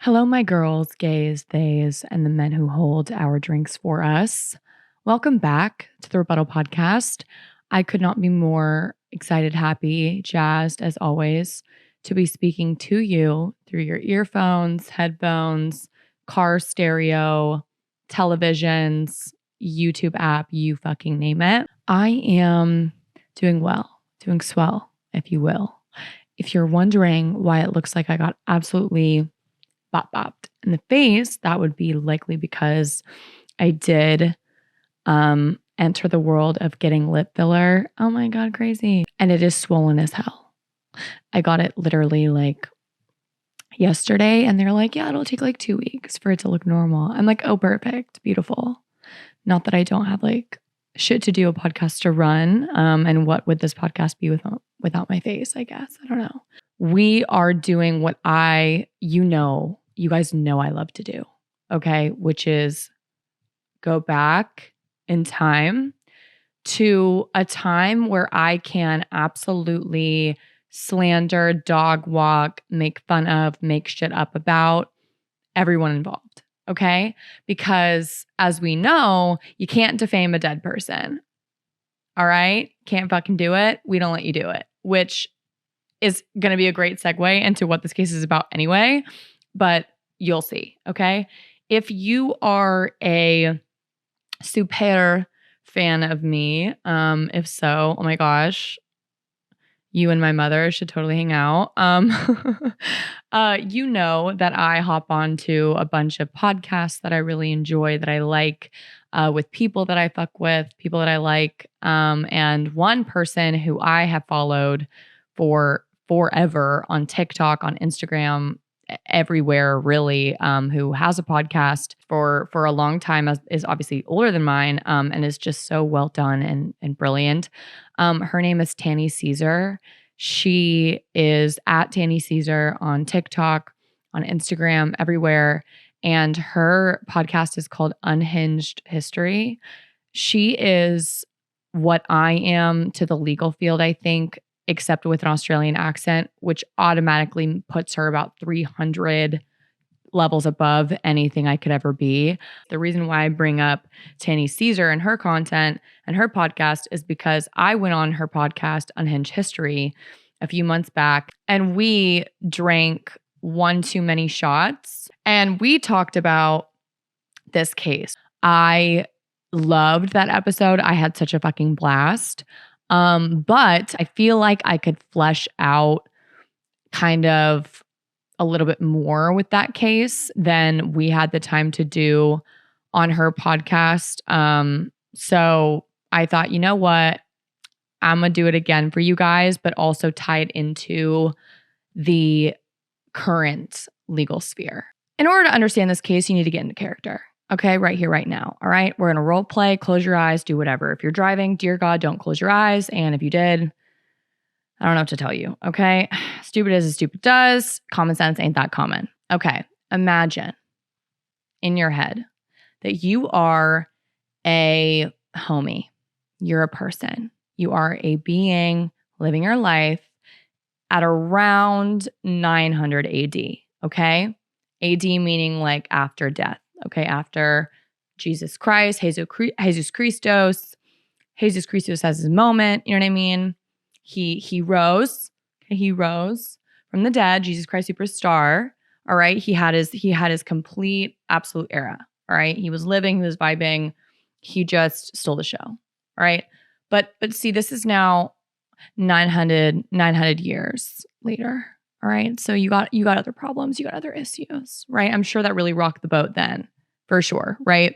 Hello, my girls, gays, theys, and the men who hold our drinks for us. Welcome back to the Rebuttal Podcast. I could not be more excited, happy, jazzed, as always, to be speaking to you through your earphones, headphones, car stereo, televisions, YouTube app, you fucking name it. I am doing well, doing swell, if you will. If you're wondering why it looks like I got absolutely bopped in the face, that would be likely because I did enter the world of getting lip filler. Oh my God, crazy. And it is swollen as hell. I got it literally like yesterday and they're like, yeah, it'll take like 2 weeks for it to look normal. I'm like, oh, perfect. Beautiful. Not that I don't have like shit to do, a podcast to run. And what would this podcast be without my face, I guess? I don't know. We are doing what you guys know I love to do, okay? Which is go back in time to a time where I can absolutely slander, dog walk, make fun of, make shit up about everyone involved, okay? Because as we know, you can't defame a dead person, all right? Can't fucking do it. We don't let you do it, which is going to be a great segue into what this case is about anyway, but you'll see, okay? If you are a super fan of me, if so, oh my gosh, you and my mother should totally hang out. You know that I hop onto a bunch of podcasts that I really enjoy, that I like, with people that I fuck with, people that I like. And one person who I have followed for forever on TikTok, on Instagram, everywhere really, who has a podcast for a long time, is obviously older than mine, and is just so well done and brilliant. Her name is Tanny Caesar. She is at Tanny Caesar on TikTok, on Instagram, everywhere. And her podcast is called Unhinged History. She is what I am to the legal field, I think, except with an Australian accent, which automatically puts her about 300 levels above anything I could ever be. The reason why I bring up Tanny Caesar and her content and her podcast is because I went on her podcast, Unhinged History, a few months back, and we drank one too many shots, and we talked about this case. I loved that episode. I had such a fucking blast. But I feel like I could flesh out kind of a little bit more with that case than we had the time to do on her podcast. So I thought, you know what? I'm going to do it again for you guys, but also tie it into the current legal sphere. In order to understand this case, you need to get into character. Okay, right here, right now. All right, we're going to role play, close your eyes, do whatever. If you're driving, dear God, don't close your eyes. And if you did, I don't know what to tell you. Okay, stupid is as stupid does. Common sense ain't that common. Okay, imagine in your head that you are a homie. You're a person. You are a being living your life at around 900 AD. Okay, AD meaning like after death. Okay, after Jesus Christ, Jesus Christos has his moment. You know what I mean? He rose. Okay, he rose from the dead. Jesus Christ Superstar. All right, he had his complete absolute era. All right, he was living, he was vibing. He just stole the show. All right, but see, this is now 900 years later. All right. So you got other problems, you got other issues, right? I'm sure that really rocked the boat then, for sure, right?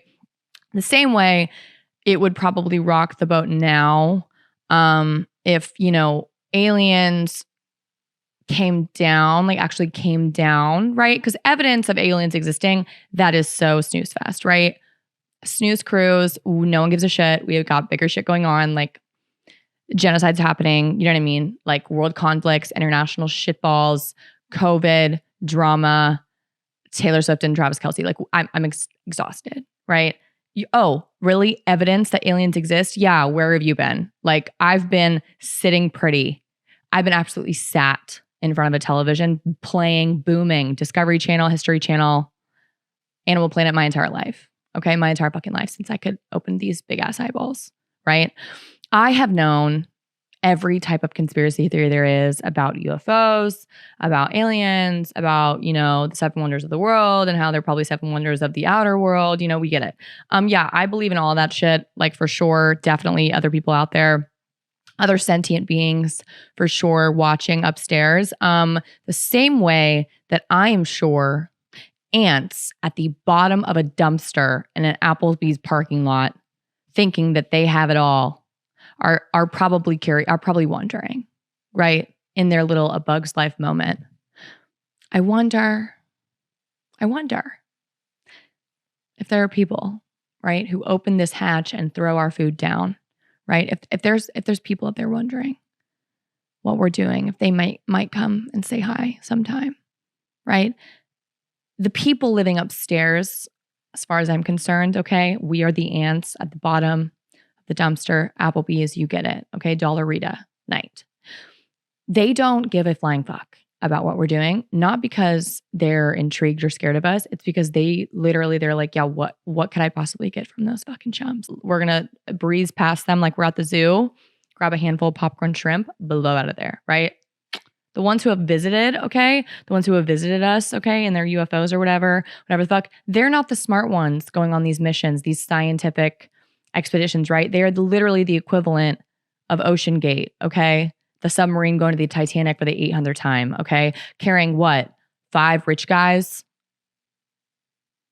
The same way it would probably rock the boat now, if, aliens actually came down, right? Because evidence of aliens existing, that is so snooze fest, right? Snooze cruise, no one gives a shit. We have got bigger shit going on, like genocides happening, you know what I mean? Like world conflicts, international shitballs, COVID, drama, Taylor Swift and Travis Kelce. Like I'm exhausted, right? Really? Evidence that aliens exist? Yeah, where have you been? Like I've been sitting pretty. I've been absolutely sat in front of a television playing, booming, Discovery Channel, History Channel, Animal Planet my entire life. Okay, my entire fucking life since I could open these big ass eyeballs, right? I have known every type of conspiracy theory there is about UFOs, about aliens, about, the seven wonders of the world and how they're probably seven wonders of the outer world. We get it. Yeah, I believe in all that shit, like for sure. Definitely other people out there, other sentient beings for sure watching upstairs. The same way that I am sure ants at the bottom of a dumpster in an Applebee's parking lot thinking that they have it all are probably wondering, right? In their little A Bug's Life moment. I wonder if there are people, right, who open this hatch and throw our food down, right? If there's people out there wondering what we're doing, if they might come and say hi sometime, right? The people living upstairs, as far as I'm concerned, okay, we are the ants at the bottom of the dumpster. Applebee's, you get it, okay? Dollarita night. They don't give a flying fuck about what we're doing, not because they're intrigued or scared of us. It's because they're like, yeah, what could I possibly get from those fucking chumps? We're gonna breeze past them like we're at the zoo, grab a handful of popcorn shrimp, blow out of there, right? The ones who have visited, okay? The ones who have visited us, okay, in their UFOs or whatever the fuck, they're not the smart ones going on these missions, these scientific expeditions, right? They are literally the equivalent of Ocean Gate, okay? The submarine going to the Titanic for the 800th time, okay? Carrying what? 5 rich guys?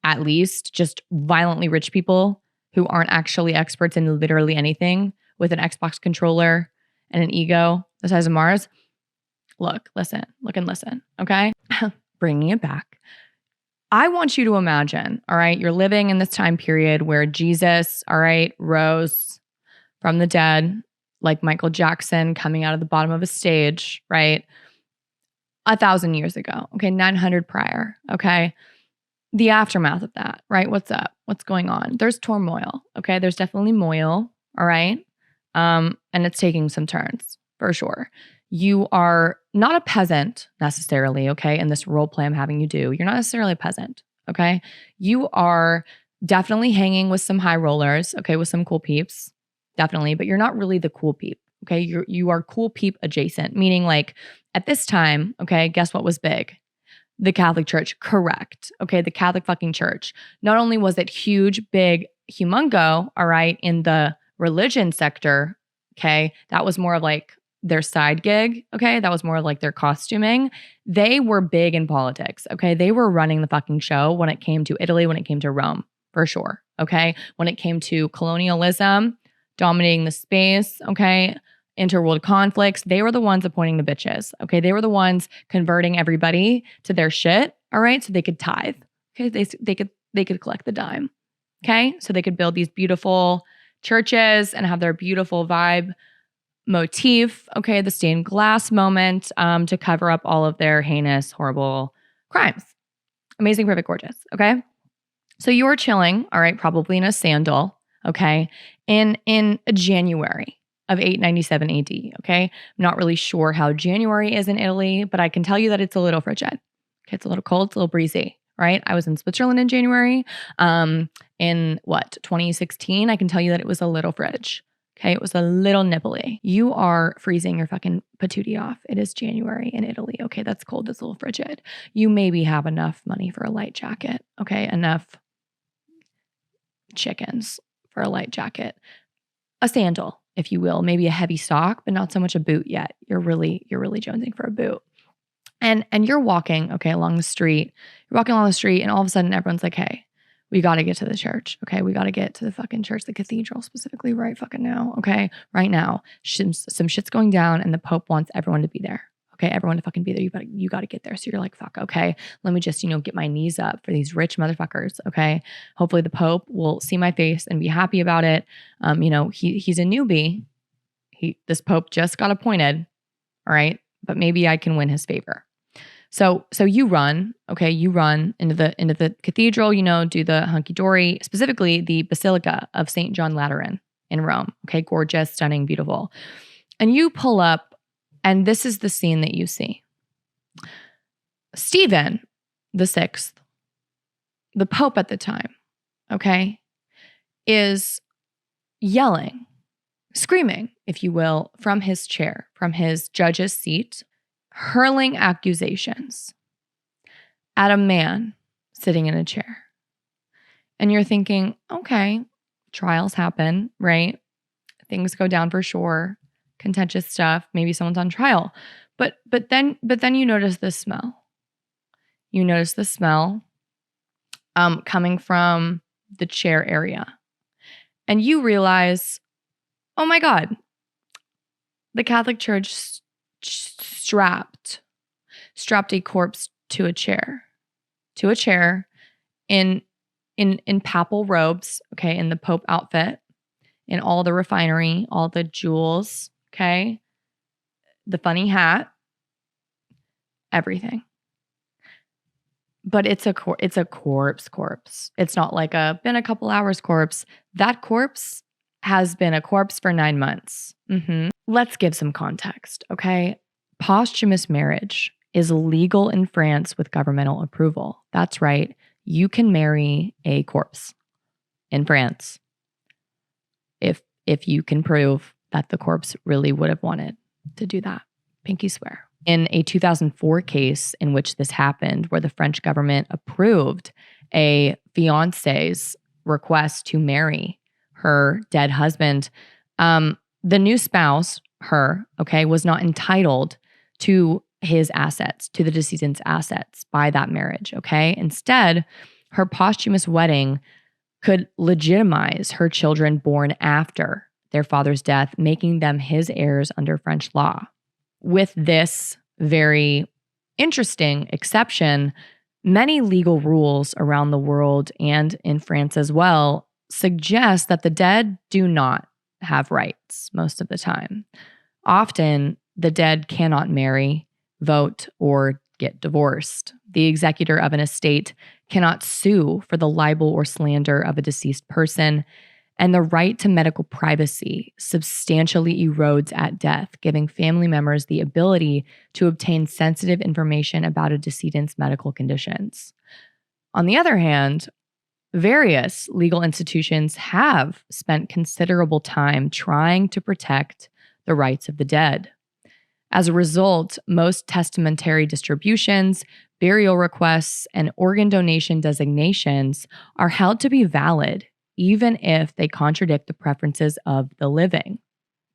At least, just violently rich people who aren't actually experts in literally anything with an Xbox controller and an ego the size of Mars. Look and listen, okay? Bringing it back. I want you to imagine, all right, you're living in this time period where Jesus, all right, rose from the dead, like Michael Jackson coming out of the bottom of a stage, right? 1,000 years ago, okay, 900 prior, okay? The aftermath of that, right? What's up? What's going on? There's turmoil, okay? There's definitely moil, all right? And it's taking some turns, for sure. You are not a peasant necessarily, okay? In this role play I'm having you do, you're not necessarily a peasant, okay? You are definitely hanging with some high rollers, okay? With some cool peeps, definitely, but you're not really the cool peep, okay? You are cool peep adjacent, meaning like at this time, okay, guess what was big? The Catholic Church, correct, okay? The Catholic fucking Church. Not only was it huge, big, humongo, all right, in the religion sector, okay? That was more of like their side gig, okay? That was more like their costuming. They were big in politics, okay? They were running the fucking show when it came to Italy, when it came to Rome, for sure, okay? When it came to colonialism, dominating the space, okay? Interworld conflicts, they were the ones appointing the bitches, okay? They were the ones converting everybody to their shit, all right? So they could tithe, okay? They could collect the dime, okay? So they could build these beautiful churches and have their beautiful vibe motif, okay, the stained glass moment to cover up all of their heinous, horrible crimes. Amazing, perfect, gorgeous, okay? So you're chilling, all right, probably in a sandal, okay, in January of 897 AD, okay? I'm not really sure how January is in Italy, but I can tell you that it's a little frigid. Okay, it's a little cold, it's a little breezy, right? I was in Switzerland in January. In 2016, I can tell you that it was a little fridge. Okay, it was a little nipply. You are freezing your fucking patootie off. It is January in Italy. Okay, that's cold. That's a little frigid. You maybe have enough money for a light jacket. Okay, enough chickens for a light jacket. A sandal, if you will, maybe a heavy sock, but not so much a boot yet. You're really jonesing for a boot. And you're walking, okay, along the street. You're walking along the street, and all of a sudden everyone's like, hey, we got to get to the church, okay? We got to get to the fucking church, the cathedral specifically right fucking now, okay? Right now. Some shit's going down and the Pope wants everyone to be there, okay? Everyone to fucking be there. You got to get there. So you're like, fuck, okay? Let me just, get my knees up for these rich motherfuckers, okay? Hopefully the Pope will see my face and be happy about it. He's a newbie. This Pope just got appointed, all right? But maybe I can win his favor. So you run, okay? You run into the cathedral, do the hunky-dory, specifically the Basilica of St. John Lateran in Rome, okay? Gorgeous, stunning, beautiful. And you pull up, and this is the scene that you see, Stephen the Sixth, the Pope at the time, okay, is yelling, screaming, if you will, from his chair, from his judge's seat, hurling accusations at a man sitting in a chair. And you're thinking, okay, trials happen, right? Things go down for sure. Contentious stuff. Maybe someone's on trial. But then you notice the smell. You notice the smell coming from the chair area. And you realize, oh my God, the Catholic Church strapped a corpse to a chair in papal robes, okay, in the Pope outfit, in all the refinery, all the jewels, okay, the funny hat, everything. But it's a corpse. It's not like been a couple hours corpse. That corpse has been a corpse for 9 months. Let's give some context, okay? Posthumous marriage is legal in France with governmental approval. That's right. You can marry a corpse in France if you can prove that the corpse really would have wanted to do that. Pinky swear. In a 2004 case in which this happened, where the French government approved a fiance's request to marry her dead husband, the new spouse, was not entitled to his assets, to the decedent's assets by that marriage, okay? Instead, her posthumous wedding could legitimize her children born after their father's death, making them his heirs under French law. With this very interesting exception, many legal rules around the world and in France as well suggest that the dead do not have rights most of the time. Often, the dead cannot marry, vote, or get divorced. The executor of an estate cannot sue for the libel or slander of a deceased person, and the right to medical privacy substantially erodes at death, giving family members the ability to obtain sensitive information about a decedent's medical conditions. On the other hand, various legal institutions have spent considerable time trying to protect the rights of the dead. As a result, most testamentary distributions, burial requests, and organ donation designations are held to be valid, even if they contradict the preferences of the living.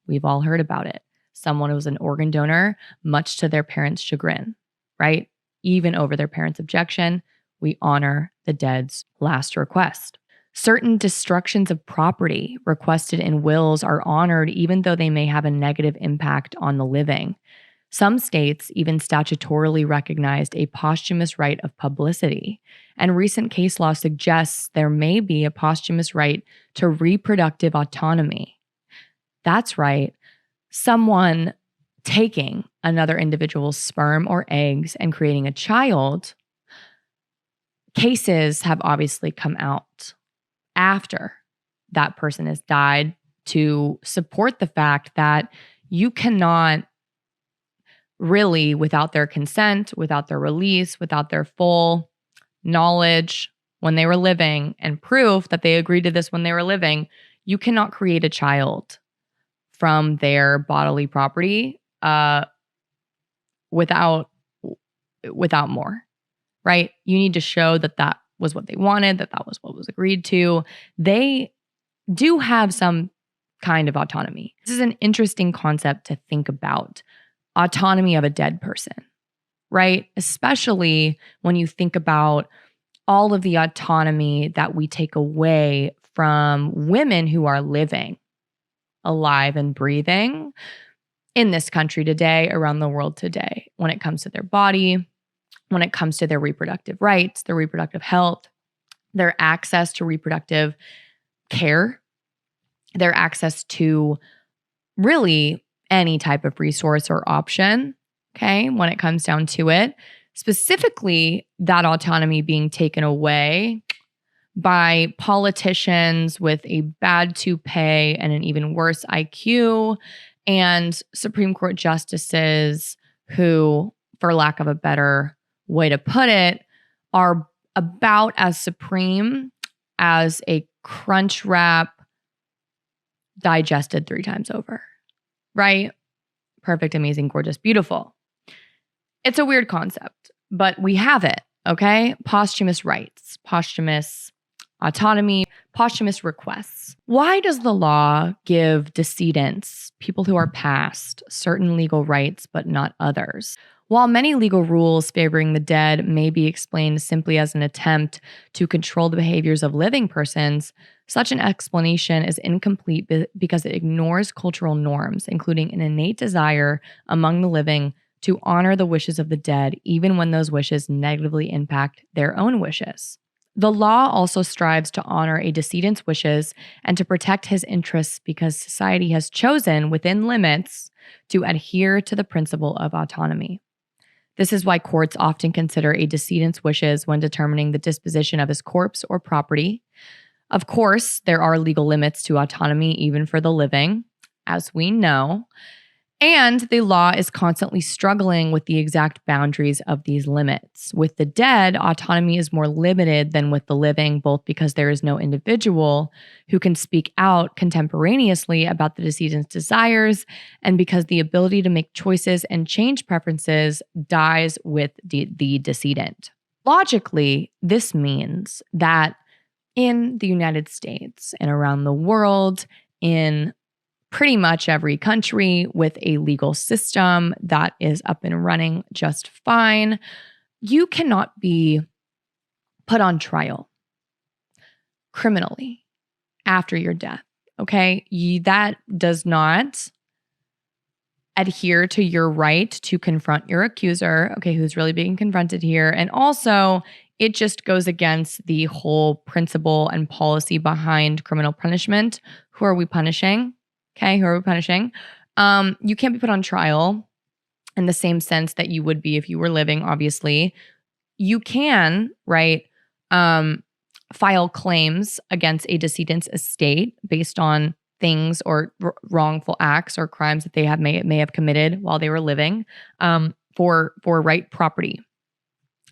We've all heard about it. Someone was an organ donor, much to their parents' chagrin, right? Even over their parents' objection, we honor the dead's last request. Certain destructions of property requested in wills are honored even though they may have a negative impact on the living. Some states even statutorily recognized a posthumous right of publicity, and recent case law suggests there may be a posthumous right to reproductive autonomy. That's right, someone taking another individual's sperm or eggs and creating a child. Cases have obviously come out after that person has died to support the fact that you cannot really, without their consent, without their release, without their full knowledge when they were living and proof that they agreed to this when they were living, you cannot create a child from their bodily property without more, right? You need to show that that was what they wanted, that that was what was agreed to. They do have some kind of autonomy. This is an interesting concept to think about. Autonomy of a dead person, right? Especially when you think about all of the autonomy that we take away from women who are living, alive and breathing in this country today, around the world today, when it comes to their body, when it comes to their reproductive rights, their reproductive health, their access to reproductive care, their access to really any type of resource or option, okay, when it comes down to it. Specifically, that autonomy being taken away by politicians with a bad toupee and an even worse IQ, and Supreme Court justices who, for lack of a better way to put it, are about as supreme as a crunch wrap digested 3 times over, right? Perfect, amazing, gorgeous, beautiful. It's a weird concept, but we have it, okay? Posthumous rights, posthumous autonomy, posthumous requests. Why does the law give decedents, people who are past, certain legal rights but not others? While many legal rules favoring the dead may be explained simply as an attempt to control the behaviors of living persons, such an explanation is incomplete because it ignores cultural norms, including an innate desire among the living to honor the wishes of the dead, even when those wishes negatively impact their own wishes. The law also strives to honor a decedent's wishes and to protect his interests because society has chosen, within limits, to adhere to the principle of autonomy. This is why courts often consider a decedent's wishes when determining the disposition of his corpse or property. Of course, there are legal limits to autonomy even for the living, as we know, and the law is constantly struggling with the exact boundaries of these limits. With the dead, autonomy is more limited than with the living, both because there is no individual who can speak out contemporaneously about the decedent's desires, and because the ability to make choices and change preferences dies with the decedent. Logically, this means that in the United States and around the world, in pretty much every country with a legal system that is up and running just fine, you cannot be put on trial criminally after your death, okay? That does not adhere to your right to confront your accuser, okay, who's really being confronted here. And also, it just goes against the whole principle and policy behind criminal punishment. Who are we punishing? Okay, who are we punishing? You can't be put on trial in the same sense that you would be if you were living, obviously. You can, right, file claims against a decedent's estate based on things or wrongful acts or crimes that they may have committed while they were living, for right property,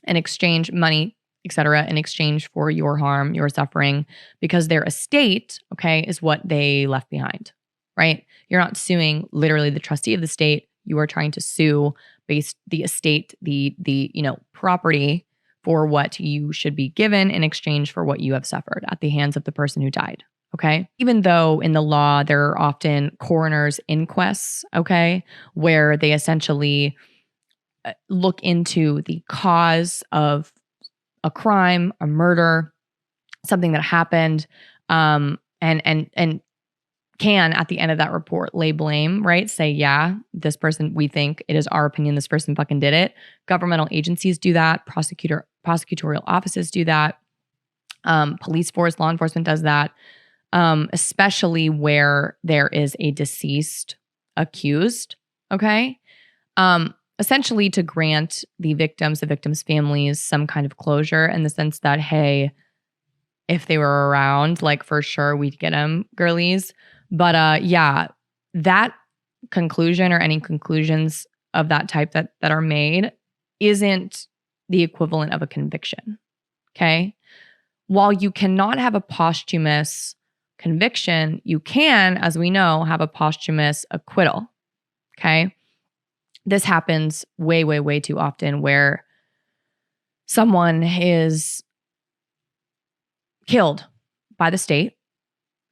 in exchange money, etc., in exchange for your harm, your suffering, because their estate, okay, is what they left behind. Right? You're not suing literally the trustee of the state. You are trying to sue the estate, the property for what you should be given in exchange for what you have suffered at the hands of the person who died. Okay? Even though in the law there are often coroner's inquests, okay, where they essentially look into the cause of a crime, a murder, something that happened, and can, at the end of that report, lay blame, right? Say, yeah, this person, we think it is our opinion this person fucking did it. Governmental agencies do that. Prosecutorial offices do that. Police force, law enforcement does that, especially where there is a deceased accused, okay? Essentially to grant the victims' families some kind of closure in the sense that, hey, if they were around, like for sure we'd get them, girlies. But yeah, that conclusion or any conclusions of that type that are made isn't the equivalent of a conviction, okay? While you cannot have a posthumous conviction, you can, as we know, have a posthumous acquittal, okay? This happens way, way, way too often where someone is killed by the state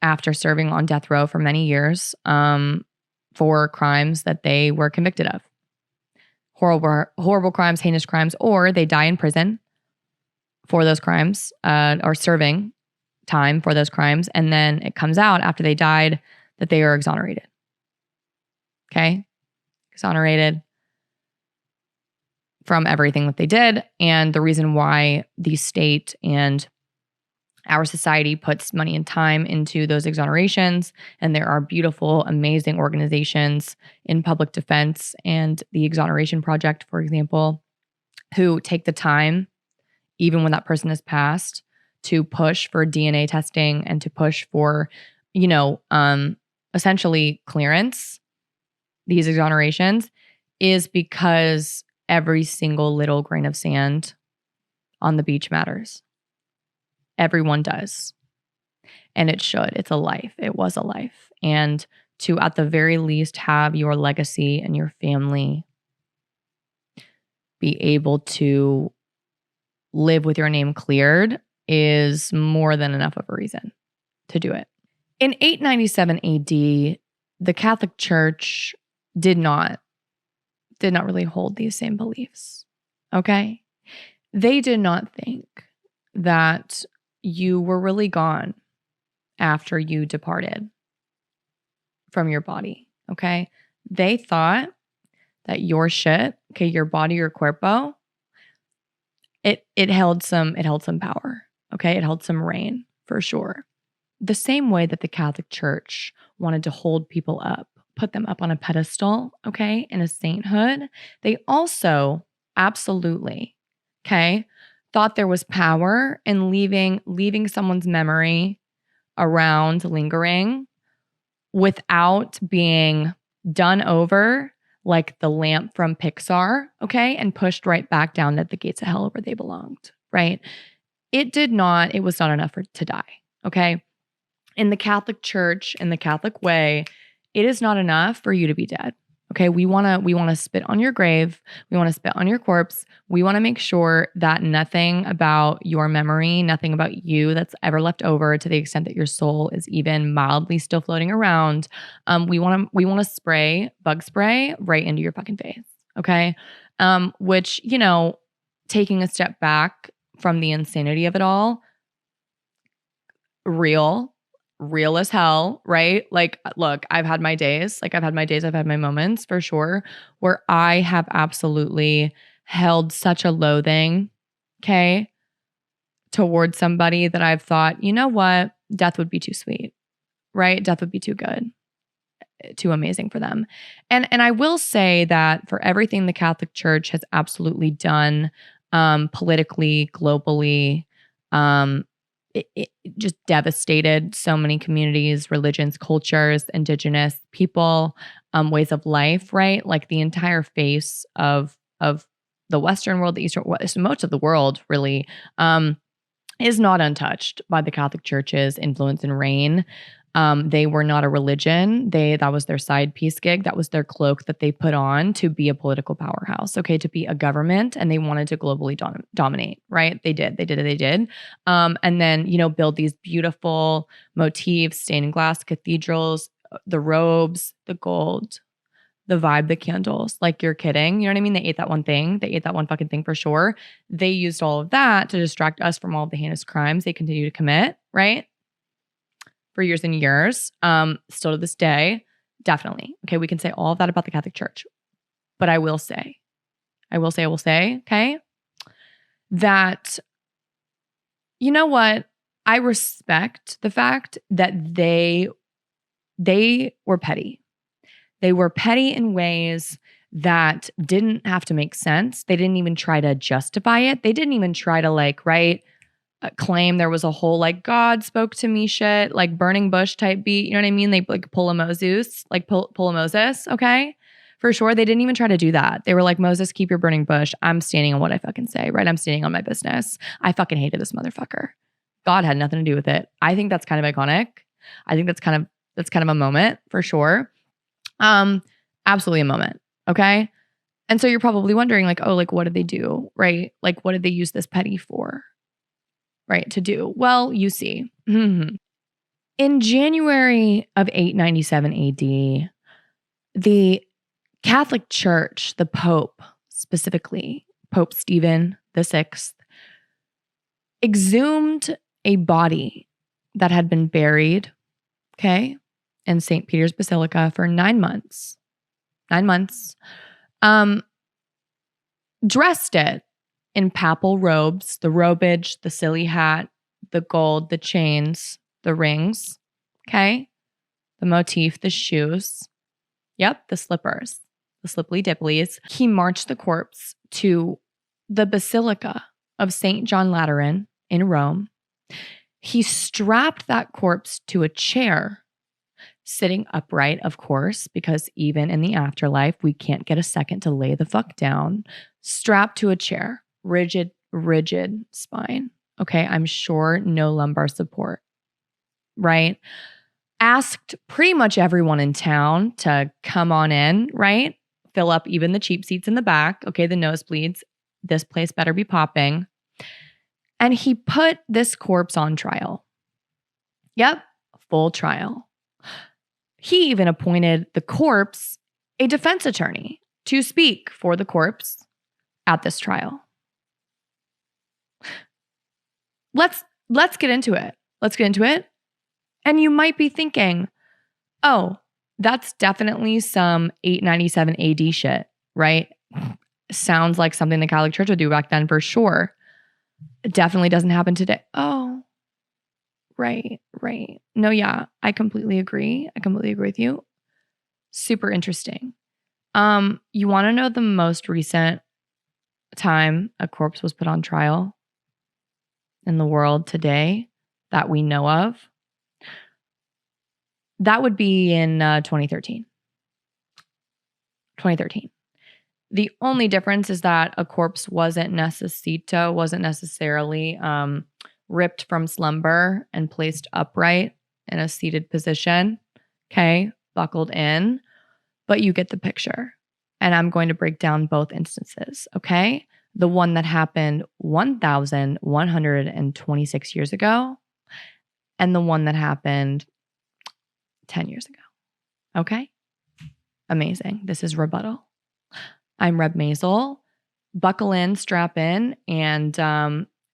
after serving on death row for many years, for crimes that they were convicted of. Horrible crimes, heinous crimes, or they die in prison for those crimes, or serving time for those crimes, and then it comes out after they died that they are exonerated. Okay? Exonerated from everything that they did. And the reason why the state and our society puts money and time into those exonerations, and there are beautiful, amazing organizations in public defense and the Exoneration Project, for example, who take the time, even when that person has passed, to push for DNA testing and to push for, essentially clearance, these exonerations, is because every single little grain of sand on the beach matters. Everyone does. And it should. It's a life. It was a life. And to, at the very least, have your legacy and your family be able to live with your name cleared is more than enough of a reason to do it. In 897 AD, the Catholic Church did not really hold these same beliefs. Okay? They did not think that you were really gone after you departed from your body. Okay? They thought that your shit, okay, your body, your cuerpo, it held some power. Okay? It held some reign for sure. The same way that the Catholic Church wanted to hold people up, put them up on a pedestal, okay, in a sainthood, they also absolutely, okay, thought there was power in leaving someone's memory around, lingering, without being done over like the lamp from Pixar, okay, and pushed right back down at the gates of hell where they belonged, right? It was not enough to die, okay? In the Catholic Church, in the Catholic way, it is not enough for you to be dead. Okay, we want to spit on your grave. We want to spit on your corpse. We want to make sure that nothing about your memory, nothing about you that's ever left over, to the extent that your soul is even mildly still floating around. We want to spray bug spray right into your fucking face. Okay, which, you know, taking a step back from the insanity of it all, real as hell, right? Like, look, I've had my days, I've had my moments for sure, where I have absolutely held such a loathing, okay, towards somebody that I've thought, you know what, death would be too sweet, right? Death would be too good, too amazing for them. And I will say that for everything the Catholic Church has absolutely done, politically, globally, it just devastated so many communities, religions, cultures, indigenous people, ways of life, right? Like the entire face of the Western world, the Eastern, most of the world really, is not untouched by the Catholic Church's influence and reign. They were not a religion. That was their side piece gig. That was their cloak that they put on to be a political powerhouse, okay, to be a government, and they wanted to globally dominate, right? They did. And then, you know, build these beautiful motifs, stained glass cathedrals, the robes, the gold, the vibe, the candles. Like, you're kidding. You know what I mean? They ate that one thing. They ate that one fucking thing for sure. They used all of that to distract us from all of the heinous crimes they continue to commit, right? For years and years, still to this day, definitely. Okay, we can say all of that about the Catholic Church. But I will say, okay, that, you know what? I respect the fact that they were petty. They were petty in ways that didn't have to make sense. They didn't even try to justify it. They didn't even try to claim there was a whole God spoke to me shit, burning bush type beat. You know what I mean? They pull a Moses, pull a Moses. Okay. For sure. They didn't even try to do that. They were like, Moses, keep your burning bush. I'm standing on what I fucking say, right? I'm standing on my business. I fucking hated this motherfucker. God had nothing to do with it. I think that's kind of iconic. I think that's kind of a moment for sure. Absolutely a moment. Okay. And so you're probably wondering what did they do? Right? What did they use this petty for? Right, to do? Well, you see. In January of 897 AD, the Catholic Church, the Pope, specifically Pope Stephen VI, exhumed a body that had been buried, okay, in St. Peter's Basilica for 9 months. 9 months. Dressed it in papal robes, the robage, the silly hat, the gold, the chains, the rings, okay? The motif, the shoes. Yep, the slippers, the slipply dipplies. He marched the corpse to the Basilica of St. John Lateran in Rome. He strapped that corpse to a chair, sitting upright, of course, because even in the afterlife, we can't get a second to lay the fuck down. strapped to a chair, rigid spine. Okay, I'm sure no lumbar support, right? Asked pretty much everyone in town to come on in, right? Fill up even the cheap seats in the back. Okay, the nosebleeds. This place better be popping. And he put this corpse on trial. Yep, full trial. He even appointed the corpse a defense attorney to speak for the corpse at this trial. Let's get into it. Let's get into it. And you might be thinking, oh, that's definitely some 897 AD shit, right? Sounds like something the Catholic Church would do back then for sure. It definitely doesn't happen today. Oh, right. No, yeah, I completely agree. I completely agree with you. Super interesting. You want to know the most recent time a corpse was put on trial in the world today that we know of? That would be in 2013. 2013. The only difference is that a corpse wasn't necessarily ripped from slumber and placed upright in a seated position. Okay, buckled in. But you get the picture. And I'm going to break down both instances, okay? The one that happened 1,126 years ago and the one that happened 10 years ago. Okay? Amazing. This is Rebuttal. I'm Reb Maisel. Buckle in, strap in, and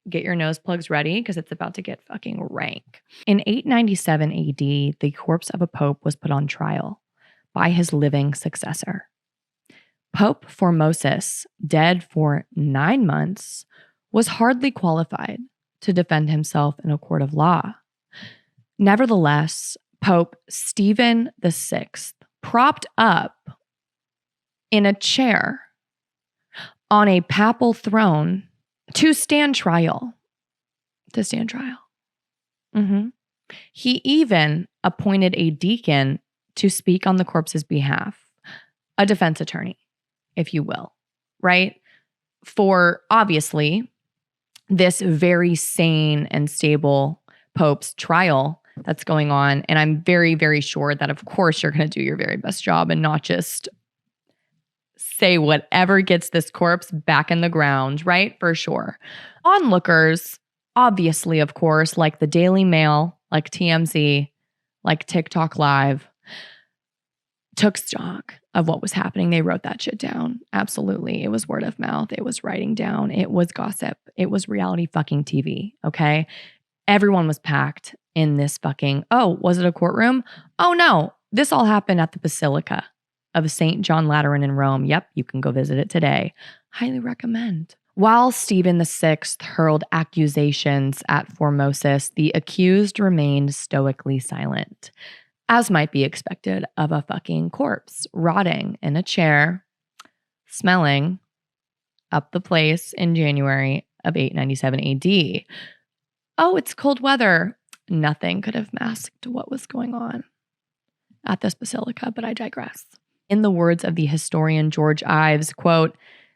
get your nose plugs ready because it's about to get fucking rank. In 897 AD, the corpse of a pope was put on trial by his living successor. Pope Formosus, dead for 9 months, was hardly qualified to defend himself in a court of law. Nevertheless, Pope Stephen VI, propped up in a chair on a papal throne to stand trial. He even appointed a deacon to speak on the corpse's behalf, a defense attorney, if you will, right? For obviously this very sane and stable Pope's trial that's going on. And I'm very, very sure that, of course, you're going to do your very best job and not just say whatever gets this corpse back in the ground, right? For sure. Onlookers, obviously, of course, like the Daily Mail, like TMZ, like TikTok Live, took stock of what was happening. They wrote that shit down. Absolutely. It was word of mouth. It was writing down. It was gossip. It was reality fucking TV. Okay. Everyone was packed in this fucking, oh, was it a courtroom? Oh no. This all happened at the Basilica of St. John Lateran in Rome. Yep. You can go visit it today. Highly recommend. While Stephen VI hurled accusations at Formosus, the accused remained stoically silent, as might be expected of a fucking corpse rotting in a chair, smelling up the place in January of 897 AD. Oh, it's cold weather. Nothing could have masked what was going on at this basilica, but I digress. In the words of the historian George Ives, quote,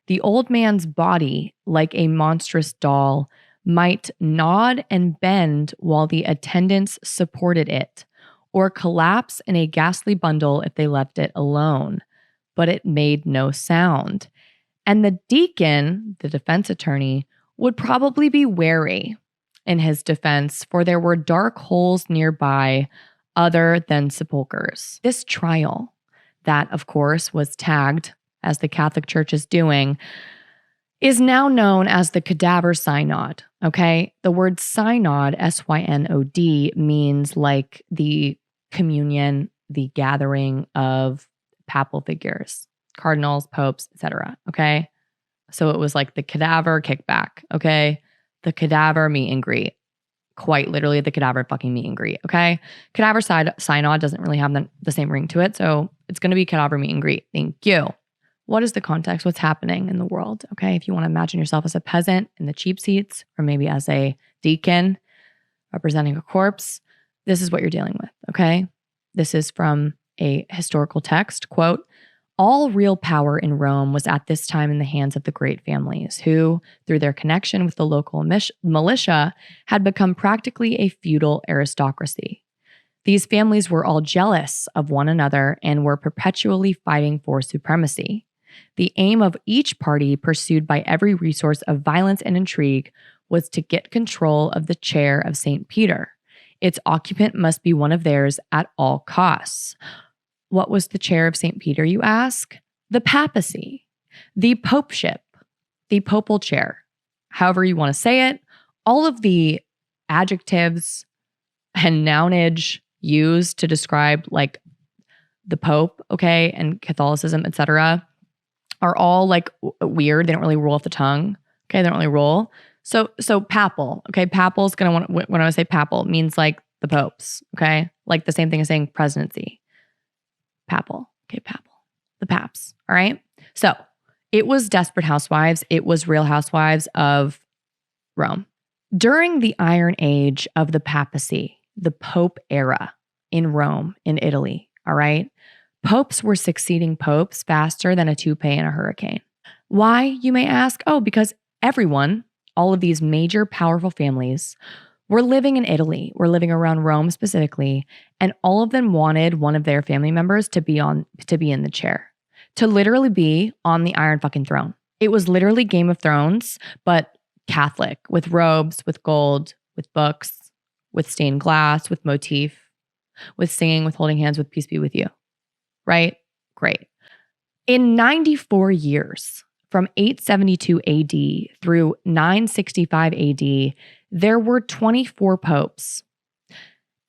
"The old man's body, like a monstrous doll, might nod and bend while the attendants supported it, or collapse in a ghastly bundle if they left it alone, but it made no sound. And the deacon, the defense attorney, would probably be wary in his defense, for there were dark holes nearby other than sepulchres." This trial, that of course was tagged, as the Catholic Church is doing, is now known as the Cadaver Synod, okay? The word synod, S-Y-N-O-D, means like the communion, the gathering of papal figures, cardinals, popes, etc., okay? So it was like the cadaver kickback, okay? The cadaver meet and greet. Quite literally the cadaver fucking meet and greet, okay? Cadaver Synod doesn't really have the same ring to it, so it's going to be cadaver meet and greet. Thank you. What is the context? What's happening in the world? Okay, if you want to imagine yourself as a peasant in the cheap seats, or maybe as a deacon representing a corpse, this is what you're dealing with, okay? This is from a historical text, quote, All real power in Rome was at this time in the hands of the great families, who, through their connection with the local militia, had become practically a feudal aristocracy. These families were all jealous of one another and were perpetually fighting for supremacy. The aim of each party, pursued by every resource of violence and intrigue, was to get control of the chair of St. Peter. Its occupant must be one of theirs at all costs. What was the chair of St. Peter, you ask? The papacy, the popeship, the papal chair, however you want to say it. All of the adjectives and nounage used to describe like the Pope, okay, and Catholicism, etc., are all like weird. They don't really roll off the tongue. Okay, they don't really roll. So papal, okay, papal is gonna want, when I say papal, it means like the popes, okay, like the same thing as saying presidency. Papal, okay, papal, the paps. All right. So it was Desperate Housewives. It was Real Housewives of Rome. During the Iron Age of the papacy, the Pope era in Rome, in Italy, all right, popes were succeeding popes faster than a toupee in a hurricane. Why, you may ask? Oh, because everyone, all of these major powerful families, were living in Italy, were living around Rome specifically, and all of them wanted one of their family members to be in the chair, to literally be on the Iron fucking Throne. It was literally Game of Thrones, but Catholic, with robes, with gold, with books, with stained glass, with motif, with singing, with holding hands, with peace be with you. Right? Great. In 94 years, from 872 AD through 965 AD, there were 24 popes.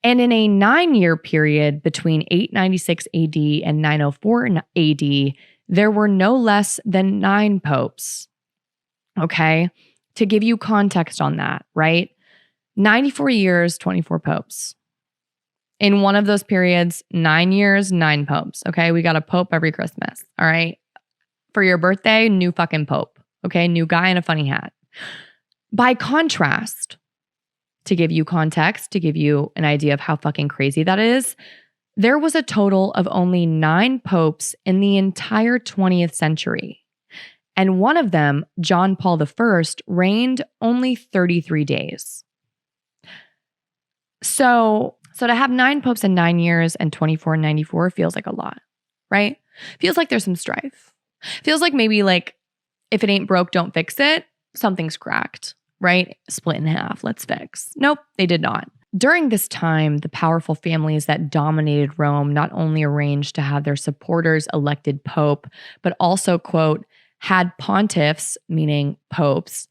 And in a 9-year period between 896 AD and 904 AD, there were no less than 9 popes. Okay? To give you context on that, right? 94 years, 24 popes. In one of those periods, 9 years, 9 popes. Okay? We got a pope every Christmas. All right? For your birthday, new fucking pope. Okay? New guy in a funny hat. By contrast, to give you context, to give you an idea of how fucking crazy that is, there was a total of only 9 popes in the entire 20th century. And one of them, John Paul I, reigned only 33 days. So to have 9 popes in 9 years and 24 in 94 feels like a lot, right? Feels like there's some strife. Feels like maybe like if it ain't broke, don't fix it. Something's cracked, right? Split in half, let's fix. Nope, they did not. During this time, the powerful families that dominated Rome not only arranged to have their supporters elected pope, but also, quote, had pontiffs, meaning popes,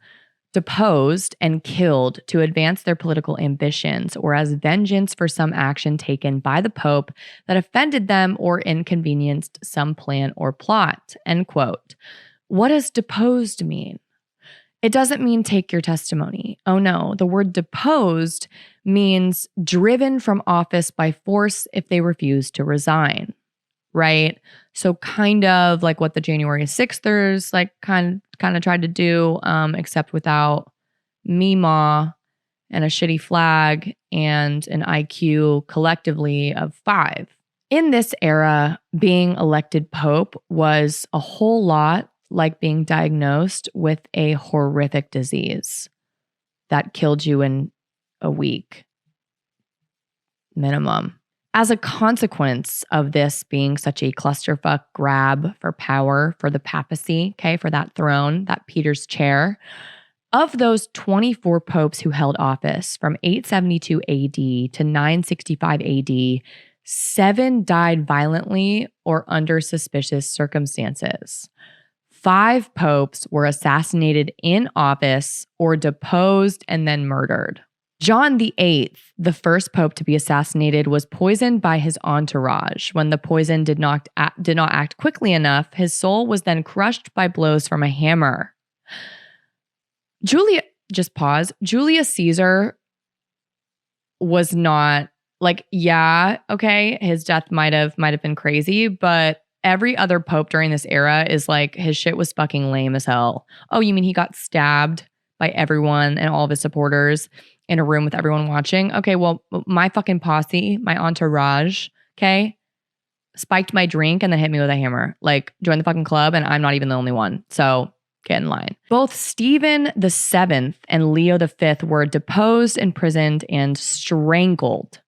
deposed and killed to advance their political ambitions or as vengeance for some action taken by the pope that offended them or inconvenienced some plan or plot, end quote. What does deposed mean? It doesn't mean take your testimony. Oh no, the word deposed means driven from office by force if they refuse to resign, right? So kind of like what the January 6thers like kind of tried to do, except without Mima and a shitty flag and an IQ collectively of 5. In this era, being elected pope was a whole lot like being diagnosed with a horrific disease that killed you in a week, minimum. As a consequence of this being such a clusterfuck grab for power for the papacy, okay, for that throne, that Peter's chair, of those 24 popes who held office from 872 AD to 965 AD, 7 died violently or under suspicious circumstances. 5 popes were assassinated in office or deposed and then murdered. John VIII, the first pope to be assassinated, was poisoned by his entourage. When the poison did not act quickly enough, his soul was then crushed by blows from a hammer. Julius Caesar was not like, yeah, okay, his death might have been crazy, but every other pope during this era is like, his shit was fucking lame as hell. Oh, you mean he got stabbed by everyone and all of his supporters in a room with everyone watching? Okay, well, my fucking posse, my entourage, okay, spiked my drink and then hit me with a hammer. Like, join the fucking club, and I'm not even the only one. So get in line. Both Stephen VII and Leo V were deposed, imprisoned, and strangled.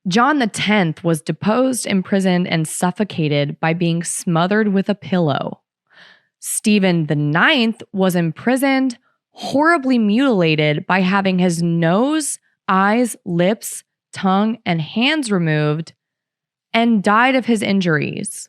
John X was deposed, imprisoned, and suffocated by being smothered with a pillow. Stephen IX was imprisoned, horribly mutilated by having his nose, eyes, lips, tongue, and hands removed, and died of his injuries.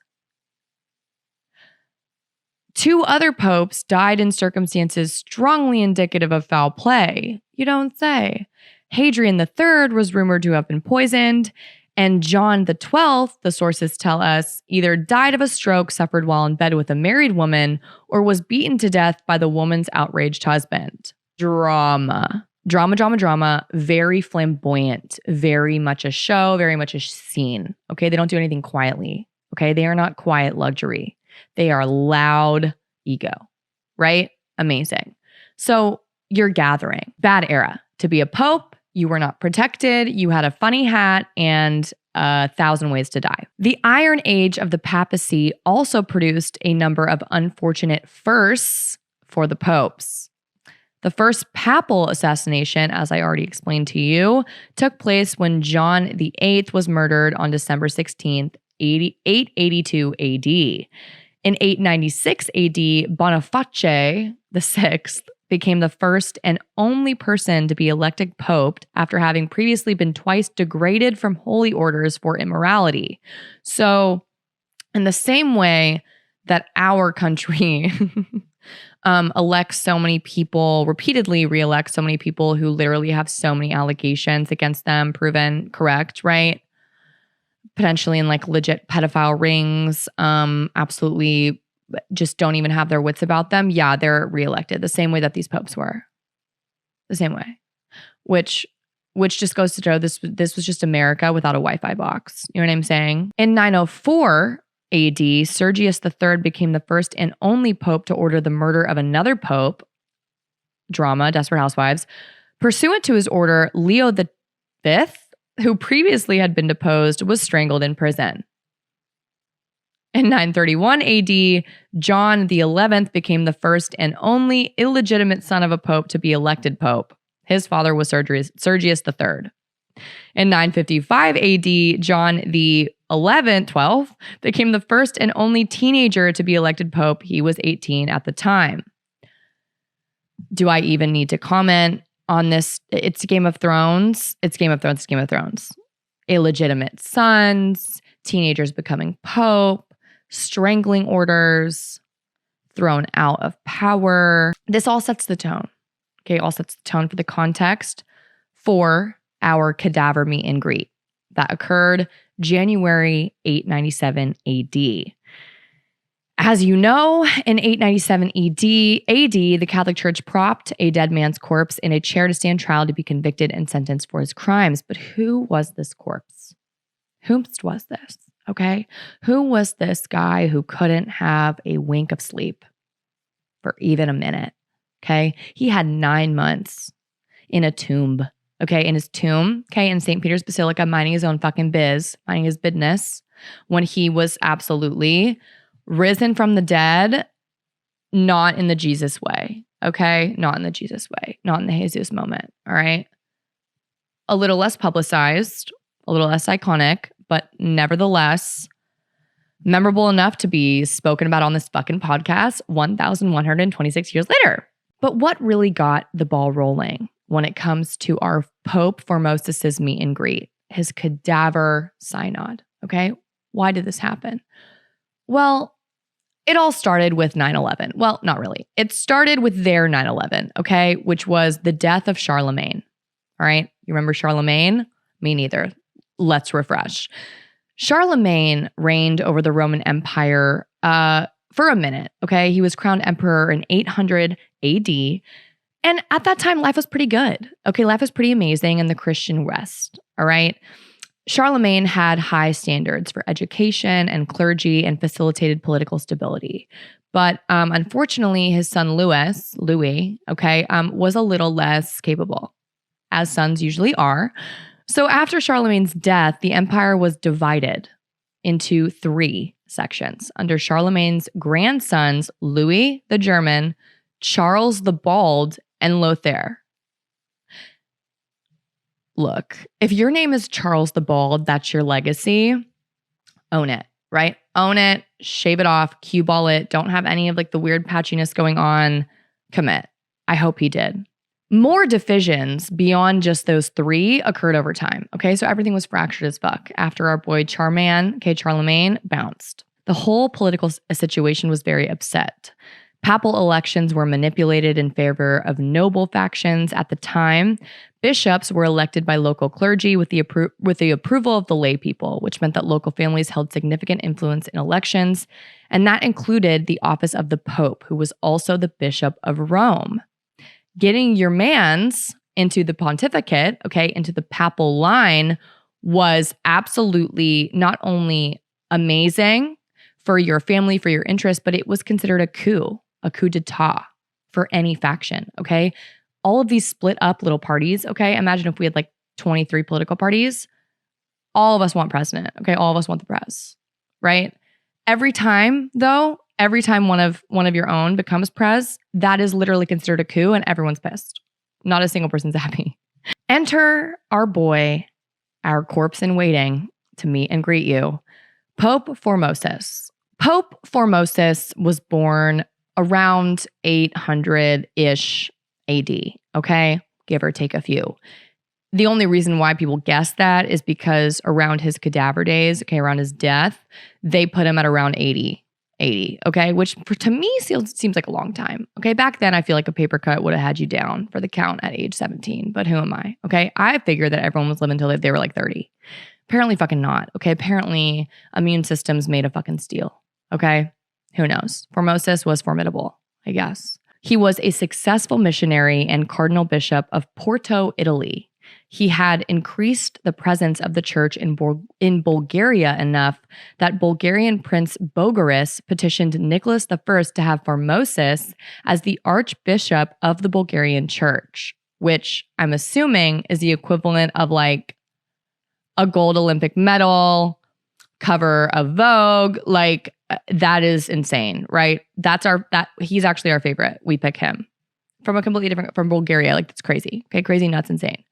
2 other popes died in circumstances strongly indicative of foul play. You don't say. Hadrian III was rumored to have been poisoned, and John XII, the sources tell us, either died of a stroke suffered while in bed with a married woman or was beaten to death by the woman's outraged husband. Drama, very flamboyant, very much a show, very much a scene. Okay, they don't do anything quietly. Okay, they are not quiet luxury. They are loud ego, right? Amazing. So you're gathering. Bad era. To be a pope, you were not protected, you had a funny hat, and 1,000 ways to die. The Iron Age of the papacy also produced a number of unfortunate firsts for the popes. The first papal assassination, as I already explained to you, took place when John VIII was murdered on December 16th, 882 AD. In 896 AD, Boniface VI became the first and only person to be elected pope after having previously been twice degraded from holy orders for immorality. So, in the same way that our country elects so many people, repeatedly re-elects so many people who literally have so many allegations against them proven correct, right? Potentially in like legit pedophile rings, absolutely just don't even have their wits about them. Yeah, they're reelected the same way that these popes were. The same way. Which just goes to show this was just America without a Wi-Fi box. You know what I'm saying? In 904 AD, Sergius III became the first and only pope to order the murder of another pope. Drama, Desperate Housewives. Pursuant to his order, Leo V, who previously had been deposed, was strangled in prison. In 931 AD, John XI became the first and only illegitimate son of a pope to be elected pope. His father was Sergius III. In 955 AD, John XI became the first and only teenager to be elected pope. He was 18 at the time. Do I even need to comment on this? It's Game of Thrones. It's Game of Thrones. Illegitimate sons, teenagers becoming pope, strangling orders, thrown out of power. This all sets the tone. Okay, all sets the tone for the context for our cadaver meet and greet that occurred January 897 AD. As you know, in 897 AD, the Catholic Church propped a dead man's corpse in a chair to stand trial to be convicted and sentenced for his crimes. But who was this corpse? Whomst was this? Okay? Who was this guy who couldn't have a wink of sleep for even a minute? Okay? He had 9 months in a tomb. Okay? In his tomb, okay, in St. Peter's Basilica, minding his own fucking biz, minding his business, when he was absolutely risen from the dead, not in the Jesus way, okay? Not in the Jesus way, not in the Jesus moment, all right? A little less publicized, a little less iconic, but nevertheless memorable enough to be spoken about on this fucking podcast 1,126 years later. But what really got the ball rolling when it comes to our Pope Formosis's meet and greet? His Cadaver Synod, okay? Why did this happen? Well, it all started with 9/11. Well, not really. It started with their 9/11, okay? Which was the death of Charlemagne. All right? You remember Charlemagne? Me neither. Let's refresh. Charlemagne reigned over the Roman Empire for a minute, okay? He was crowned emperor in 800 AD. And at that time, life was pretty good. Okay, life was pretty amazing in the Christian West, all right? Charlemagne had high standards for education and clergy and facilitated political stability. But unfortunately, his son Louis, okay, was a little less capable, as sons usually are. So after Charlemagne's death, the empire was divided into 3 sections under Charlemagne's grandsons, Louis the German, Charles the Bald, and Lothair. Look, if your name is Charles the Bald, that's your legacy, own it, right? Own it, shave it off, cue ball it, don't have any of like the weird patchiness going on, commit. I hope he did. More divisions beyond just those 3 occurred over time. Okay, so everything was fractured as fuck after our boy Charlemagne, bounced. The whole political situation was very upset. Papal elections were manipulated in favor of noble factions at the time. Bishops were elected by local clergy with the approval of the lay people, which meant that local families held significant influence in elections, and that included the office of the Pope, who was also the Bishop of Rome. Getting your mans into the pontificate, okay, into the papal line was absolutely not only amazing for your family, for your interest, but it was considered a coup d'etat for any faction, okay? All of these split up little parties, okay? Imagine if we had like 23 political parties. All of us want president, okay? All of us want the prez, right? Every time one of your own becomes prez, that is literally considered a coup and everyone's pissed. Not a single person's happy. Enter our boy, our corpse in waiting to meet and greet you, Pope Formosus. Pope Formosus was born around 800-ish AD, okay? Give or take a few. The only reason why people guess that is because around his cadaver days, okay, around his death, they put him at around 80, okay? Which to me seems like a long time, okay? Back then, I feel like a paper cut would have had you down for the count at age 17, but who am I, okay? I figured that everyone was living until they were like 30. Apparently fucking not, okay? Apparently immune systems made of fucking steel, okay? Who knows? Formosus was formidable, I guess. He was a successful missionary and cardinal bishop of Porto, Italy. He had increased the presence of the church in Bulgaria enough that Bulgarian Prince Bogaris petitioned Nicholas I to have Formosus as the archbishop of the Bulgarian church, which I'm assuming is the equivalent of like a gold Olympic medal, cover of Vogue. Like, that is insane, right? He's actually our favorite. We pick him from a completely different, from Bulgaria. Like, that's crazy. Okay, crazy, nuts, insane.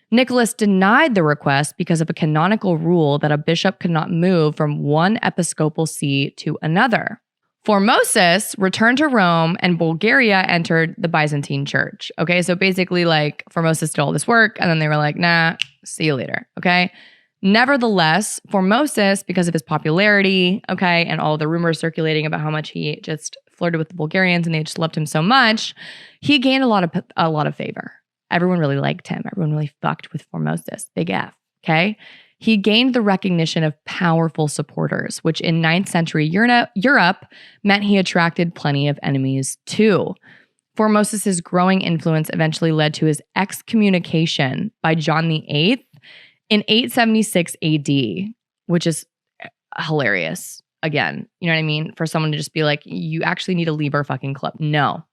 Nicholas denied the request because of a canonical rule that a bishop could not move from one episcopal see to another. Formosus returned to Rome and Bulgaria entered the Byzantine church. Okay, so basically like Formosus did all this work and then they were like, nah, see you later, okay? Nevertheless, Formosus, because of his popularity, okay, and all the rumors circulating about how much he just flirted with the Bulgarians and they just loved him so much, he gained a lot of favor. Everyone really liked him. Everyone really fucked with Formosus. Big F, okay? He gained the recognition of powerful supporters, which in 9th century Europe meant he attracted plenty of enemies too. Formosus's growing influence eventually led to his excommunication by John VIII in 876 AD, which is hilarious. Again, you know what I mean? For someone to just be like, you actually need to leave our fucking club. No,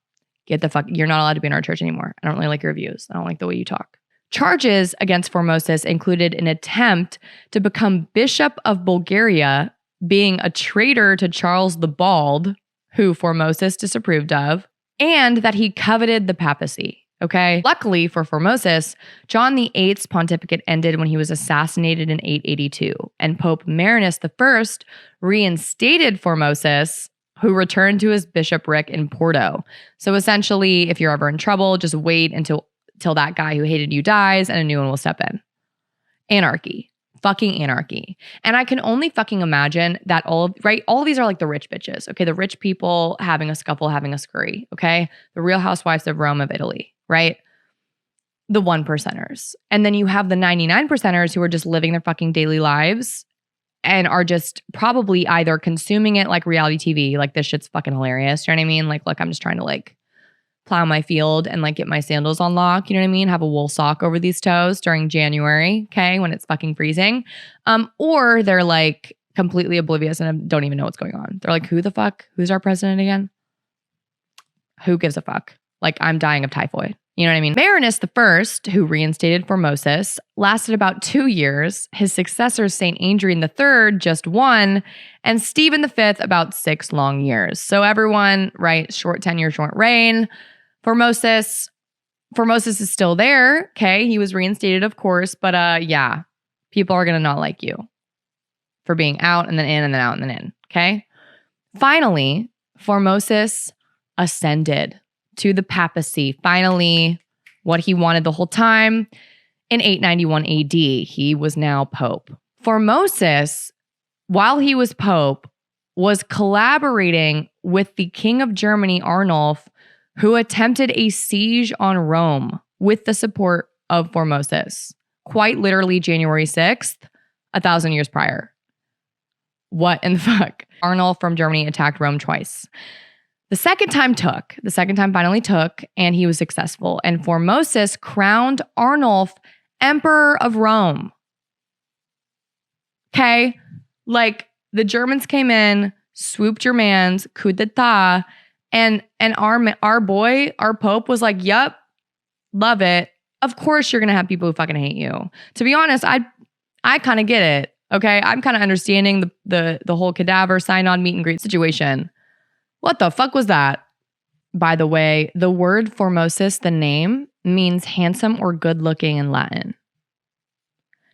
get the fuck, you're not allowed to be in our church anymore. I don't really like your views. I don't like the way you talk. Charges against Formosus included an attempt to become Bishop of Bulgaria, being a traitor to Charles the Bald, who Formosus disapproved of, and that he coveted the papacy. Okay. Luckily for Formosus, John VIII's pontificate ended when he was assassinated in 882, and Pope Marinus I reinstated Formosus, who returned to his bishopric in Porto. So essentially, if you're ever in trouble, just wait until that guy who hated you dies and a new one will step in. Anarchy. Fucking anarchy. And I can only fucking imagine that all of these are like the rich bitches. Okay. The rich people having a scuffle, having a scurry. Okay. The Real Housewives of Rome of Italy. Right? The 1%ers. And then you have the 99%ers who are just living their fucking daily lives and are just probably either consuming it like reality TV, like this shit's fucking hilarious. You know what I mean? Like, look, I'm just trying to like plow my field and like get my sandals on lock. You know what I mean? Have a wool sock over these toes during January, okay, when it's fucking freezing. Or they're like completely oblivious and don't even know what's going on. They're like, who the fuck? Who's our president again? Who gives a fuck? Like, I'm dying of typhoid. You know what I mean? Marinus I, who reinstated Formosus, lasted about 2 years. His successor, St. Adrian III, just 1, and Stephen V about 6 long years. So everyone, right, short tenure, short reign. Formosus is still there. Okay, he was reinstated, of course, but yeah, people are gonna not like you for being out and then in and then out and then in. Okay. Finally, Formosus ascended to the papacy. Finally, what he wanted the whole time. In 891 AD, he was now pope. Formosus, while he was pope, was collaborating with the king of Germany, Arnulf, who attempted a siege on Rome with the support of Formosus. Quite literally January 6th, 1,000 years prior. What in the fuck? Arnulf from Germany attacked Rome twice. The second time finally took, and he was successful. And Formosus crowned Arnulf Emperor of Rome. Okay? Like, the Germans came in, swooped your mans, coup d'etat, and our boy, our Pope was like, yup, love it. Of course you're going to have people who fucking hate you. To be honest, I kind of get it. Okay? I'm kind of understanding the whole Cadaver Synod meet and greet situation. What the fuck was that? By the way, the word Formosus, the name, means handsome or good looking in Latin.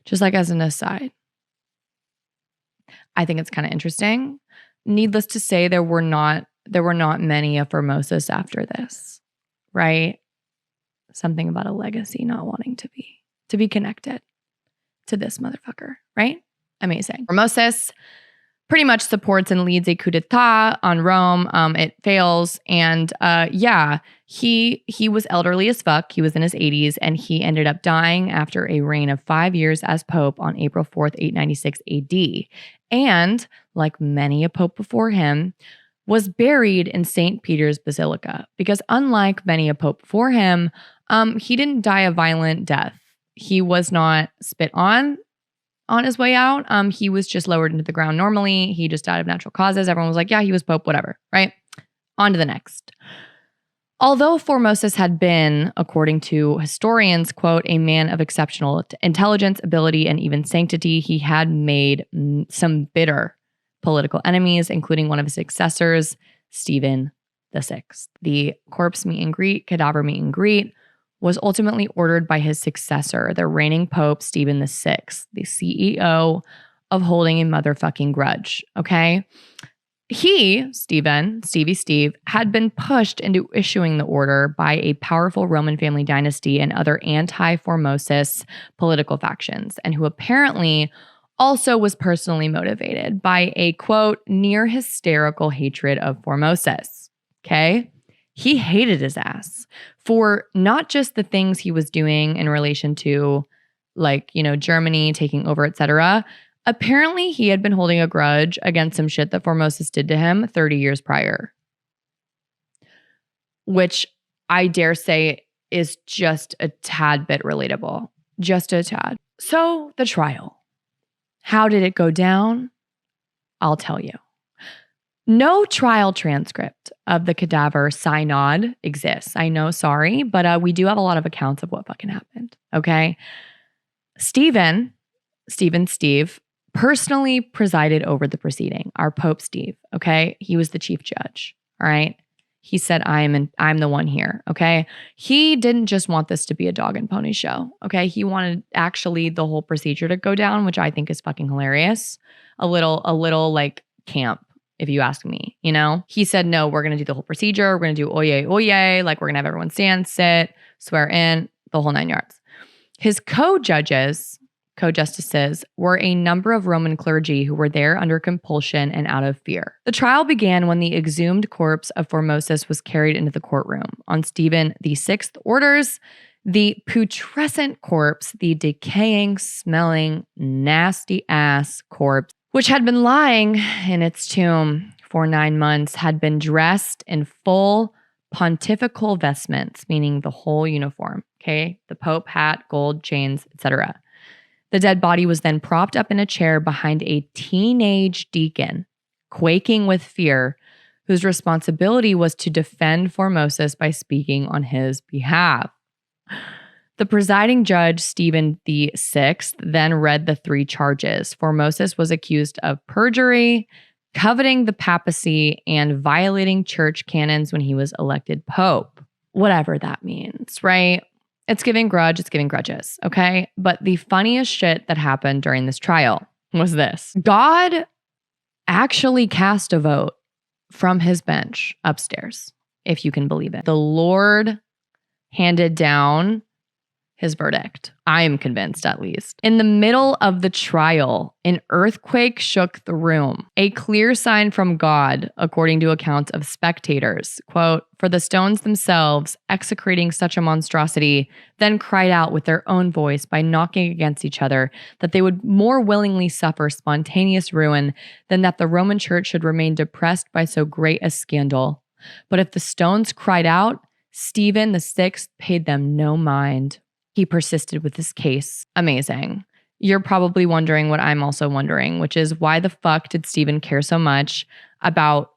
Just like as an aside. I think it's kind of interesting. Needless to say, there were not many of Formosus after this, right? Something about a legacy not wanting to be connected to this motherfucker, right? Amazing. Formosus pretty much supports and leads a coup d'etat on Rome. It fails. And yeah, he was elderly as fuck. He was in his 80s, and he ended up dying after a reign of 5 years as pope on April 4th, 896 AD. And like many a pope before him, was buried in St. Peter's Basilica, because unlike many a pope before him, he didn't die a violent death. He was not spit on his way out. He was just lowered into the ground normally. He just died of natural causes. Everyone was like, yeah, he was pope, whatever, right? On to the next. Although Formosus had been, according to historians, quote, a man of exceptional intelligence, ability, and even sanctity, he had made some bitter political enemies, including one of his successors, Stephen VI. The corpse meet and greet, cadaver meet and greet, was ultimately ordered by his successor, the reigning Pope, Stephen VI, the CEO of holding a motherfucking grudge, okay? He, Stevie Steve, had been pushed into issuing the order by a powerful Roman family dynasty and other anti-Formosus political factions, and who apparently also was personally motivated by a, quote, near hysterical hatred of Formosus, okay? He hated his ass for not just the things he was doing in relation to, like, you know, Germany taking over, etc. Apparently, he had been holding a grudge against some shit that Formosus did to him 30 years prior, which I dare say is just a tad bit relatable. Just a tad. So, the trial. How did it go down? I'll tell you. No trial transcript of the Cadaver Synod exists. I know, sorry, but we do have a lot of accounts of what fucking happened, okay? Steve, personally presided over the proceeding, our Pope Steve, okay? He was the chief judge, all right? He said, I'm the one here, okay? He didn't just want this to be a dog and pony show, okay? He wanted actually the whole procedure to go down, which I think is fucking hilarious. A little like camp, if you ask me, you know? He said, no, we're going to do the whole procedure. We're going to do oye, like we're going to have everyone stand, sit, swear in, the whole 9 yards. His co-justices, were a number of Roman clergy who were there under compulsion and out of fear. The trial began when the exhumed corpse of Formosus was carried into the courtroom. On Stephen VI orders, the putrescent corpse, the decaying, smelling, nasty-ass corpse, which had been lying in its tomb for 9 months, had been dressed in full pontifical vestments, meaning the whole uniform, okay? The Pope hat, gold, chains, etc. The dead body was then propped up in a chair behind a teenage deacon, quaking with fear, whose responsibility was to defend Formosus by speaking on his behalf. The presiding judge, Stephen VI, then read the 3 charges. Formosus was accused of perjury, coveting the papacy, and violating church canons when he was elected pope. Whatever that means, right? It's giving grudge, it's giving grudges, okay? But the funniest shit that happened during this trial was this. God actually cast a vote from his bench upstairs, if you can believe it. The Lord handed down his verdict. I am convinced, at least. In the middle of the trial, an earthquake shook the room. A clear sign from God, according to accounts of spectators. Quote, "For the stones themselves, execrating such a monstrosity, then cried out with their own voice by knocking against each other that they would more willingly suffer spontaneous ruin than that the Roman Church should remain depressed by so great a scandal. But if the stones cried out, Stephen VI paid them no mind. He persisted with his case." Amazing. You're probably wondering what I'm also wondering, which is why the fuck did Stephen care so much about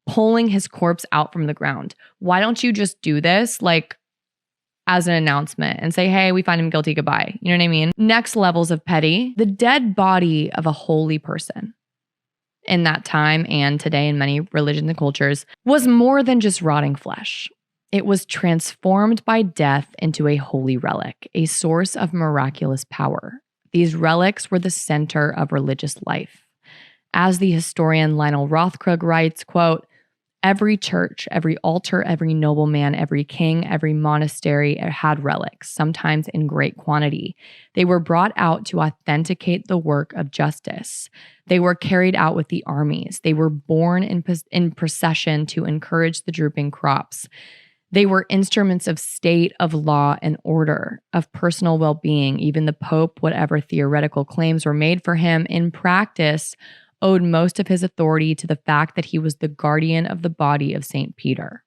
pulling his corpse out from the ground? Why don't you just do this like as an announcement and say, hey, we find him guilty, goodbye. You know what I mean? Next levels of petty. The dead body of a holy person in that time and today in many religions and cultures was more than just rotting flesh. It was transformed by death into a holy relic, a source of miraculous power. These relics were the center of religious life. As the historian Lionel Rothkrug writes, quote, "Every church, every altar, every nobleman, every king, every monastery had relics, sometimes in great quantity. They were brought out to authenticate the work of justice. They were carried out with the armies. They were borne in procession to encourage the drooping crops. They were instruments of state, of law and order, of personal well-being. Even the Pope, whatever theoretical claims were made for him, in practice owed most of his authority to the fact that he was the guardian of the body of St. Peter.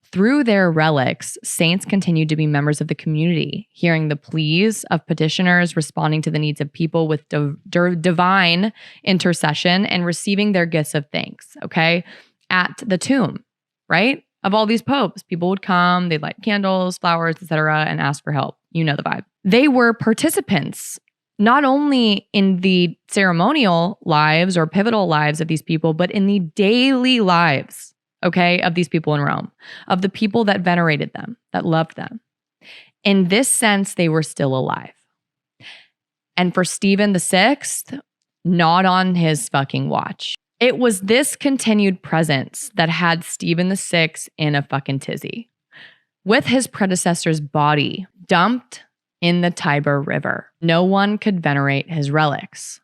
Through their relics, saints continued to be members of the community, hearing the pleas of petitioners, responding to the needs of people with divine intercession, and receiving their gifts of thanks, okay? At the tomb, right? Of all these popes, people would come, they'd light candles, flowers, etc., and ask for help. You know the vibe. They were participants, not only in the ceremonial lives or pivotal lives of these people, but in the daily lives, okay, of these people in Rome, of the people that venerated them, that loved them. In this sense, they were still alive. And for Stephen VI, not on his fucking watch. It was this continued presence that had Stephen VI in a fucking tizzy, with his predecessor's body dumped in the Tiber River. No one could venerate his relics.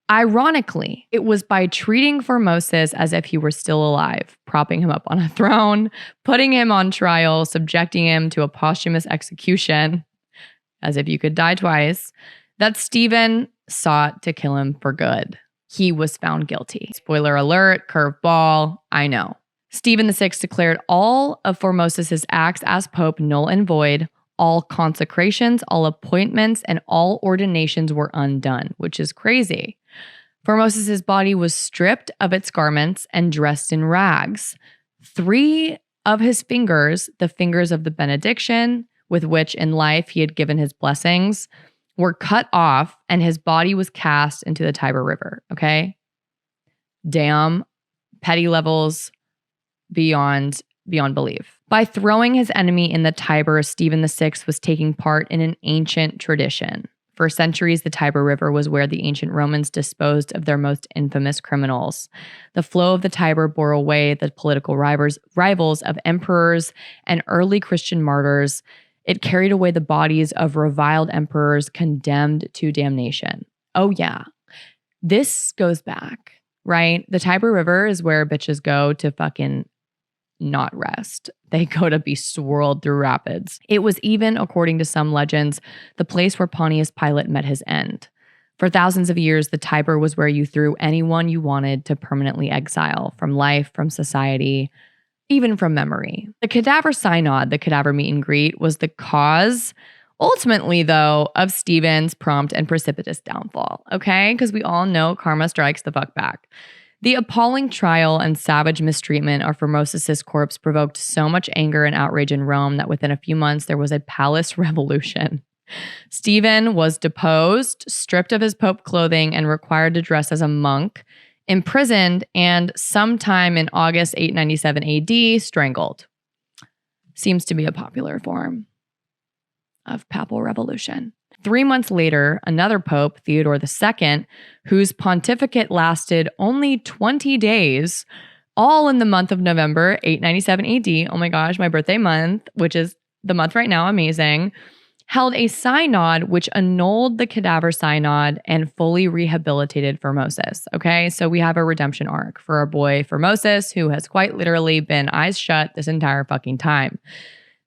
Ironically, it was by treating Formosus as if he were still alive, propping him up on a throne, putting him on trial, subjecting him to a posthumous execution, as if you could die twice, that Stephen sought to kill him for good. He was found guilty. Spoiler alert, curveball, I know. Stephen VI declared all of Formosus' acts as pope null and void. All consecrations, all appointments, and all ordinations were undone, which is crazy. Formosus' body was stripped of its garments and dressed in rags. 3 of his fingers, the fingers of the benediction, with which in life he had given his blessings, were cut off, and his body was cast into the Tiber River, okay? Damn, petty levels beyond belief. By throwing his enemy in the Tiber, Stephen VI was taking part in an ancient tradition. For centuries, the Tiber River was where the ancient Romans disposed of their most infamous criminals. The flow of the Tiber bore away the political rivals of emperors and early Christian martyrs. It carried away the bodies of reviled emperors condemned to damnation. Oh yeah, this goes back, right? The Tiber River is where bitches go to fucking not rest. They go to be swirled through rapids. It was even, according to some legends, the place where Pontius Pilate met his end. For thousands of years, the Tiber was where you threw anyone you wanted to permanently exile from life, from society, even from memory. The Cadaver Synod, the cadaver meet and greet, was the cause, ultimately though, of Stephen's prompt and precipitous downfall, okay? Because we all know karma strikes the fuck back. The appalling trial and savage mistreatment of Formosus' corpse provoked so much anger and outrage in Rome that within a few months there was a palace revolution. Stephen was deposed, stripped of his pope clothing, and required to dress as a monk, imprisoned, and sometime in August 897 AD, strangled. Seems to be a popular form of papal revolution. 3 months later, another pope, Theodore II, whose pontificate lasted only 20 days, all in the month of November 897 AD, oh my gosh, my birthday month, which is the month right now, amazing, held a synod which annulled the Cadaver Synod and fully rehabilitated Formosus. Okay, so we have a redemption arc for our boy Formosus, who has quite literally been eyes shut this entire fucking time.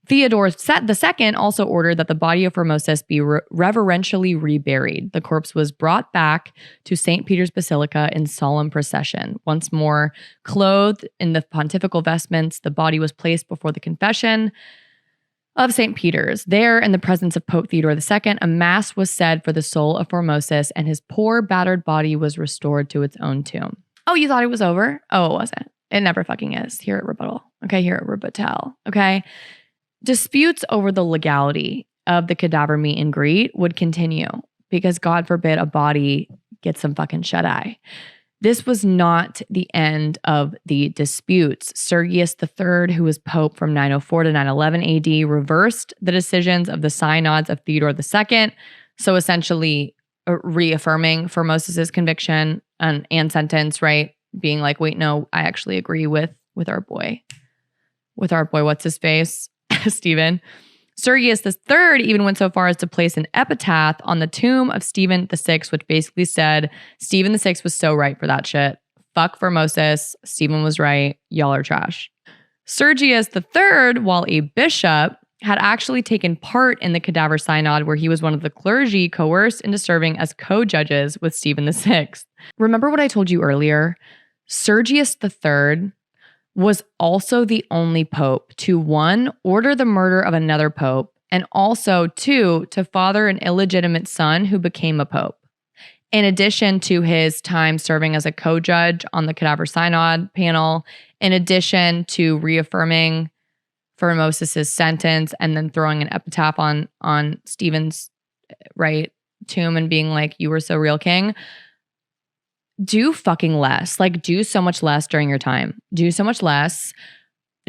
Theodore II also ordered that the body of Formosus be reverentially reburied. The corpse was brought back to St. Peter's Basilica in solemn procession. Once more, clothed in the pontifical vestments, the body was placed before the confession of St. Peter's. There, in the presence of Pope Theodore II, a mass was said for the soul of Formosus, and his poor, battered body was restored to its own tomb. Oh, you thought it was over? Oh, it wasn't. It never fucking is. Here at Rebuttal. Okay, here at Rebuttal. Okay? Disputes over the legality of the cadaver meet and greet would continue because God forbid a body gets some fucking shut-eye. This was not the end of the disputes. Sergius III, who was pope from 904 to 911 AD, reversed the decisions of the synods of Theodore II, so essentially reaffirming Formosus' conviction and sentence, right? Being like, wait, no, I actually agree with our boy. With our boy, what's his face? Stephen. Sergius III even went so far as to place an epitaph on the tomb of Stephen VI, which basically said, Stephen VI was so right for that shit. Fuck Formosus. Stephen was right. Y'all are trash. Sergius III, while a bishop, had actually taken part in the Cadaver Synod, where he was one of the clergy coerced into serving as co-judges with Stephen VI. Remember what I told you earlier? Sergius III was also the only pope to, 1, order the murder of another pope, and also 2, to father an illegitimate son who became a pope. In addition to his time serving as a co-judge on the Cadaver Synod panel, in addition to reaffirming Formosus' sentence and then throwing an epitaph on Stephen's tomb and being like, you were so real, king. Do fucking less. Do so much less during your time. Do so much less.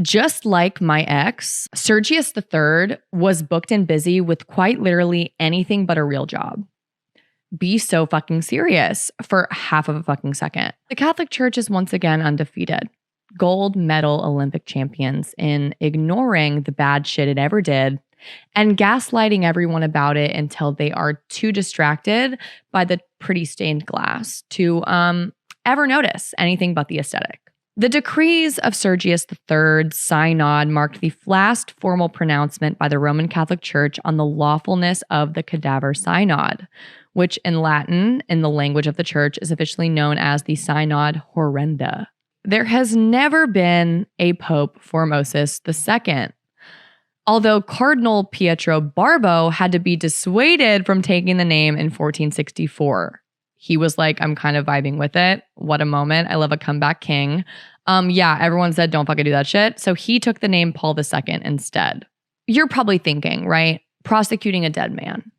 Just like my ex, Sergius III was booked and busy with quite literally anything but a real job. Be so fucking serious for half of a fucking second. The Catholic Church is once again undefeated. Gold medal Olympic champions in ignoring the bad shit it ever did and gaslighting everyone about it until they are too distracted by the pretty stained glass to ever notice anything but the aesthetic. The decrees of Sergius III's synod marked the last formal pronouncement by the Roman Catholic Church on the lawfulness of the Cadaver Synod, which in Latin, in the language of the church, is officially known as the Synod Horrenda. There has never been a Pope Formosus II. Although Cardinal Pietro Barbo had to be dissuaded from taking the name in 1464. He was like, I'm kind of vibing with it. What a moment. I love a comeback king. Yeah, everyone said, don't fucking do that shit. So he took the name Paul II instead. You're probably thinking, right? Prosecuting a dead man.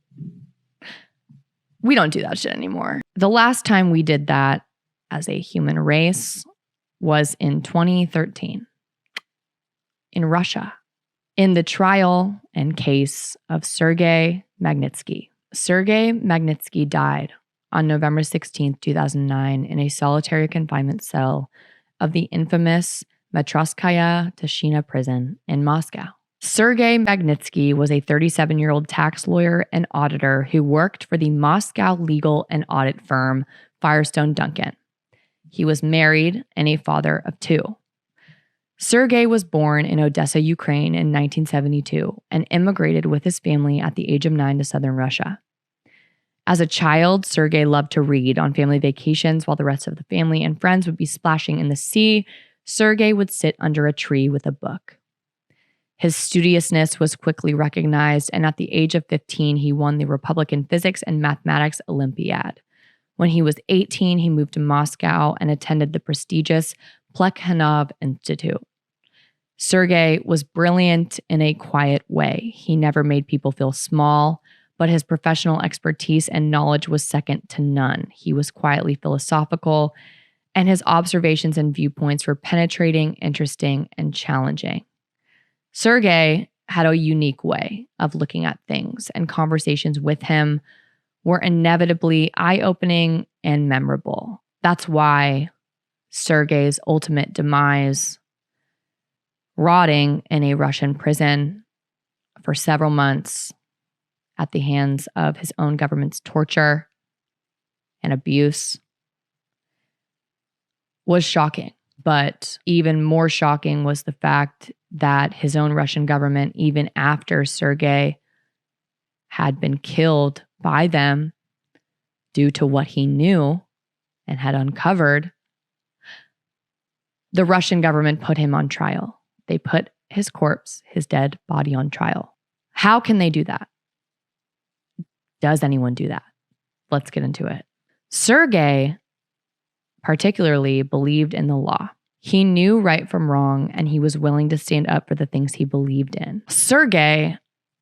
We don't do that shit anymore. The last time we did that as a human race was in 2013 in Russia, in the trial and case of Sergei Magnitsky. Sergei Magnitsky died on November 16, 2009 in a solitary confinement cell of the infamous Matryoshkaya Tashina prison in Moscow. Sergei Magnitsky was a 37-year-old tax lawyer and auditor who worked for the Moscow legal and audit firm Firestone Duncan. He was married and a father of 2. Sergei was born in Odessa, Ukraine in 1972 and immigrated with his family at the age of 9 to southern Russia. As a child, Sergei loved to read on family vacations while the rest of the family and friends would be splashing in the sea. Sergei would sit under a tree with a book. His studiousness was quickly recognized, and at the age of 15, he won the Republican Physics and Mathematics Olympiad, When he was 18, he moved to Moscow and attended the prestigious Plekhanov Institute. Sergei was brilliant in a quiet way. He never made people feel small, but his professional expertise and knowledge was second to none. He was quietly philosophical, and his observations and viewpoints were penetrating, interesting, and challenging. Sergei had a unique way of looking at things, and conversations with him were inevitably eye-opening and memorable. That's why Sergei's ultimate demise, rotting in a Russian prison for several months at the hands of his own government's torture and abuse, was shocking. But even more shocking was the fact that his own Russian government, even after Sergei had been killed by them due to what he knew and had uncovered, the Russian government put him on trial. They put his corpse, his dead body, on trial. How can they do that? Does anyone do that? Let's get into it. Sergei particularly believed in the law. He knew right from wrong, and he was willing to stand up for the things he believed in. Sergei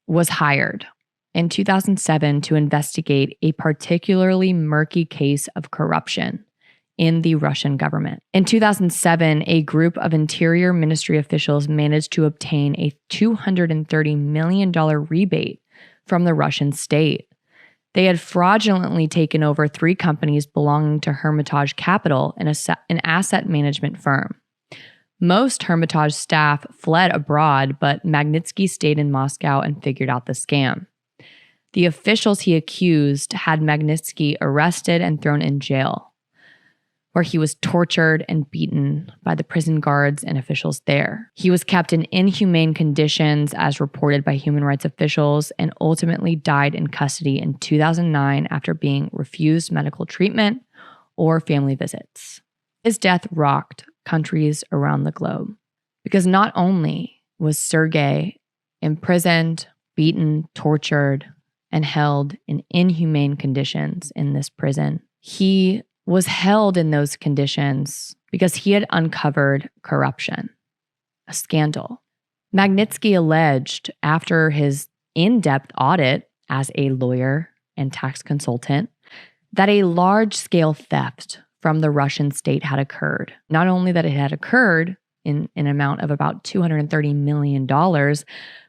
was hired in 2007 to investigate a particularly murky case of corruption in the Russian government. In 2007, a group of Interior Ministry officials managed to obtain a $230 million rebate from the Russian state. They had fraudulently taken over 3 companies belonging to Hermitage Capital, an asset management firm. Most Hermitage staff fled abroad, but Magnitsky stayed in Moscow and figured out the scam. The officials he accused had Magnitsky arrested and thrown in jail, where he was tortured and beaten by the prison guards and officials there. He was kept in inhumane conditions, as reported by human rights officials, and ultimately died in custody in 2009 after being refused medical treatment or family visits. His death rocked countries around the globe, because not only was Sergei imprisoned, beaten, tortured, and held in inhumane conditions in this prison, he was held in those conditions because he had uncovered corruption, a scandal. Magnitsky alleged, after his in-depth audit as a lawyer and tax consultant, that a large-scale theft from the Russian state had occurred. Not only that it had occurred in an amount of about $230 million,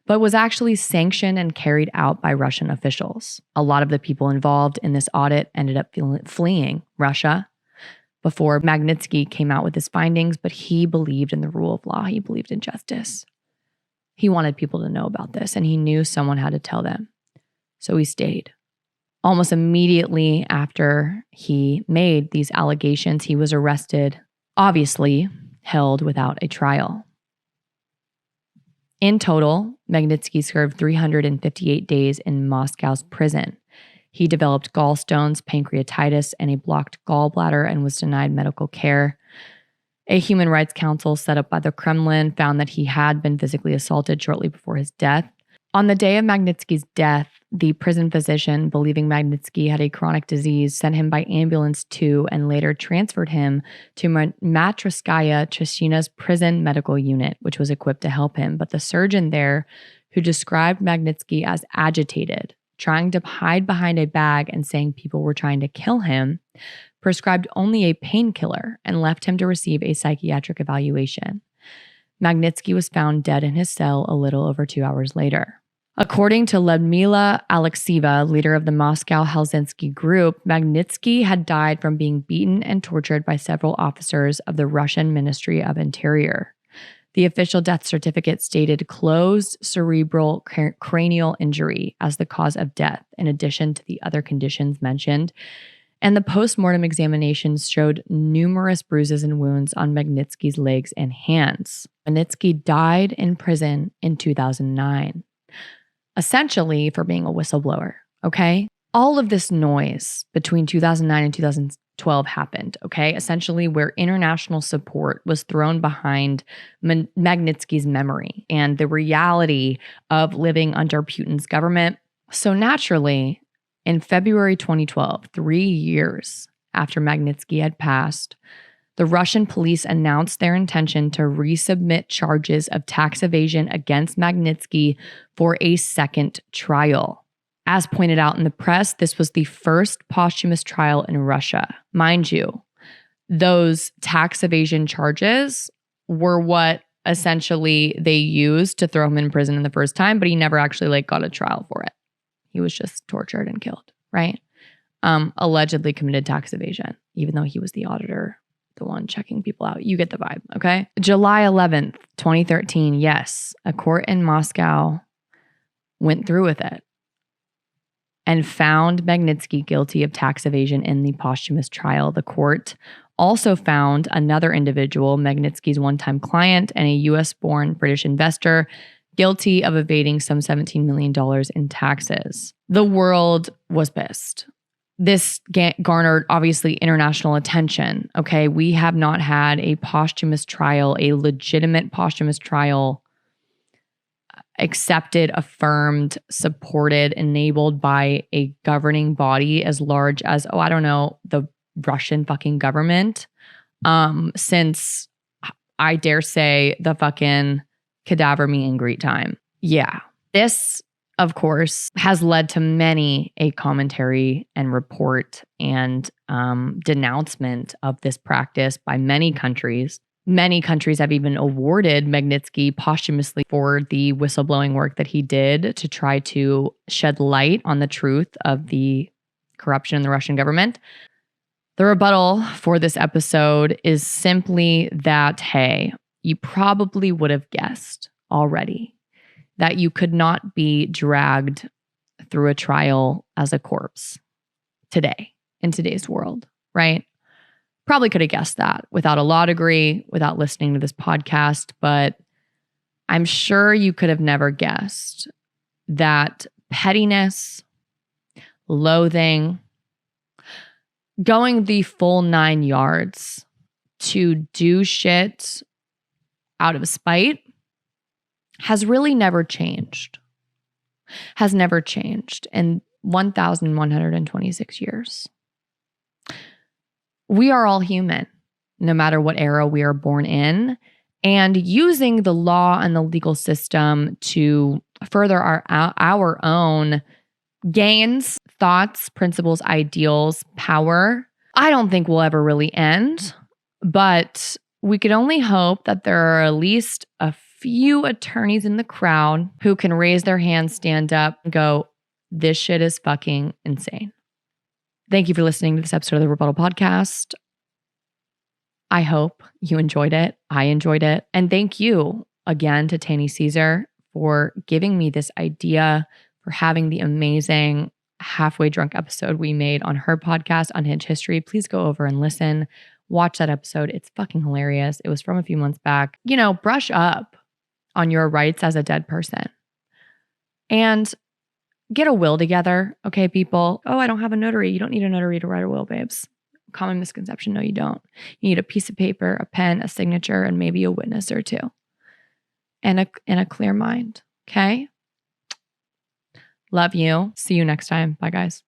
but was actually sanctioned and carried out by Russian officials. A lot of the people involved in this audit ended up fleeing Russia before Magnitsky came out with his findings, but he believed in the rule of law. He believed in justice. He wanted people to know about this, and he knew someone had to tell them. So he stayed. Almost immediately after he made these allegations, he was arrested, obviously held without a trial. In total, Magnitsky served 358 days in Moscow's prison. He developed gallstones, pancreatitis, and a blocked gallbladder and was denied medical care. A human rights council set up by the Kremlin found that he had been physically assaulted shortly before his death. On the day of Magnitsky's death, the prison physician, believing Magnitsky had a chronic disease, sent him by ambulance to and later transferred him to Matryoshkaya Trishina's prison medical unit, which was equipped to help him. But the surgeon there, who described Magnitsky as agitated, trying to hide behind a bag and saying people were trying to kill him, prescribed only a painkiller and left him to receive a psychiatric evaluation. Magnitsky was found dead in his cell a little over 2 hours later. According to Lyudmila Alexieva, leader of the Moscow Helsinki group, Magnitsky had died from being beaten and tortured by several officers of the Russian Ministry of Interior. The official death certificate stated closed cerebral cranial injury as the cause of death, in addition to the other conditions mentioned, and the post-mortem examinations showed numerous bruises and wounds on Magnitsky's legs and hands. Magnitsky died in prison in 2009. Essentially for being a whistleblower, okay? All of this noise between 2009 and 2012 happened, okay? Essentially where international support was thrown behind Magnitsky's memory and the reality of living under Putin's government. So naturally, in February 2012, 3 years after Magnitsky had passed, the Russian police announced their intention to resubmit charges of tax evasion against Magnitsky for a second trial. As pointed out in the press, this was the first posthumous trial in Russia. Mind you, those tax evasion charges were what essentially they used to throw him in prison in the first time, but he never actually got a trial for it. He was just tortured and killed, right? Allegedly committed tax evasion, even though he was the auditor, the one checking people out. You get the vibe, okay? July 11th, 2013, yes, a court in Moscow went through with it and found Magnitsky guilty of tax evasion in the posthumous trial. The court also found another individual, Magnitsky's one-time client and a US-born British investor, guilty of evading some $17 million in taxes. The world was pissed. This garnered, obviously, international attention, okay? We have not had a posthumous trial, a legitimate posthumous trial, accepted, affirmed, supported, enabled by a governing body as large as, the Russian fucking government, since, I dare say, the fucking cadaver meet and greet time. Yeah. This, of course, has led to many a commentary and report and denouncement of this practice by many countries. Many countries have even awarded Magnitsky posthumously for the whistleblowing work that he did to try to shed light on the truth of the corruption in the Russian government. The rebuttal for this episode is simply that, hey, you probably would have guessed already that you could not be dragged through a trial as a corpse today, in today's world, right? Probably could have guessed that without a law degree, without listening to this podcast, but I'm sure you could have never guessed that pettiness, loathing, going the full 9 yards to do shit out of spite has really never changed. Has never changed in 1,126 years. We are all human, no matter what era we are born in, and using the law and the legal system to further our own gains, thoughts, principles, ideals, power, I don't think will ever really end. But we could only hope that there are at least a few attorneys in the crowd who can raise their hand, stand up, and go, this shit is fucking insane. Thank you for listening to this episode of the Rebuttal Podcast. I hope you enjoyed it. I enjoyed it. And thank you again to Tanny Caesar for giving me this idea, for having the amazing halfway drunk episode we made on her podcast, Unhinged History. Please go over and listen. Watch that episode. It's fucking hilarious. It was from a few months back. Brush up on your rights as a dead person. And get a will together, okay, people? Oh, I don't have a notary. You don't need a notary to write a will, babes. Common misconception. No, you don't. You need a piece of paper, a pen, a signature, and maybe a witness or two. And a clear mind, okay? Love you. See you next time. Bye, guys.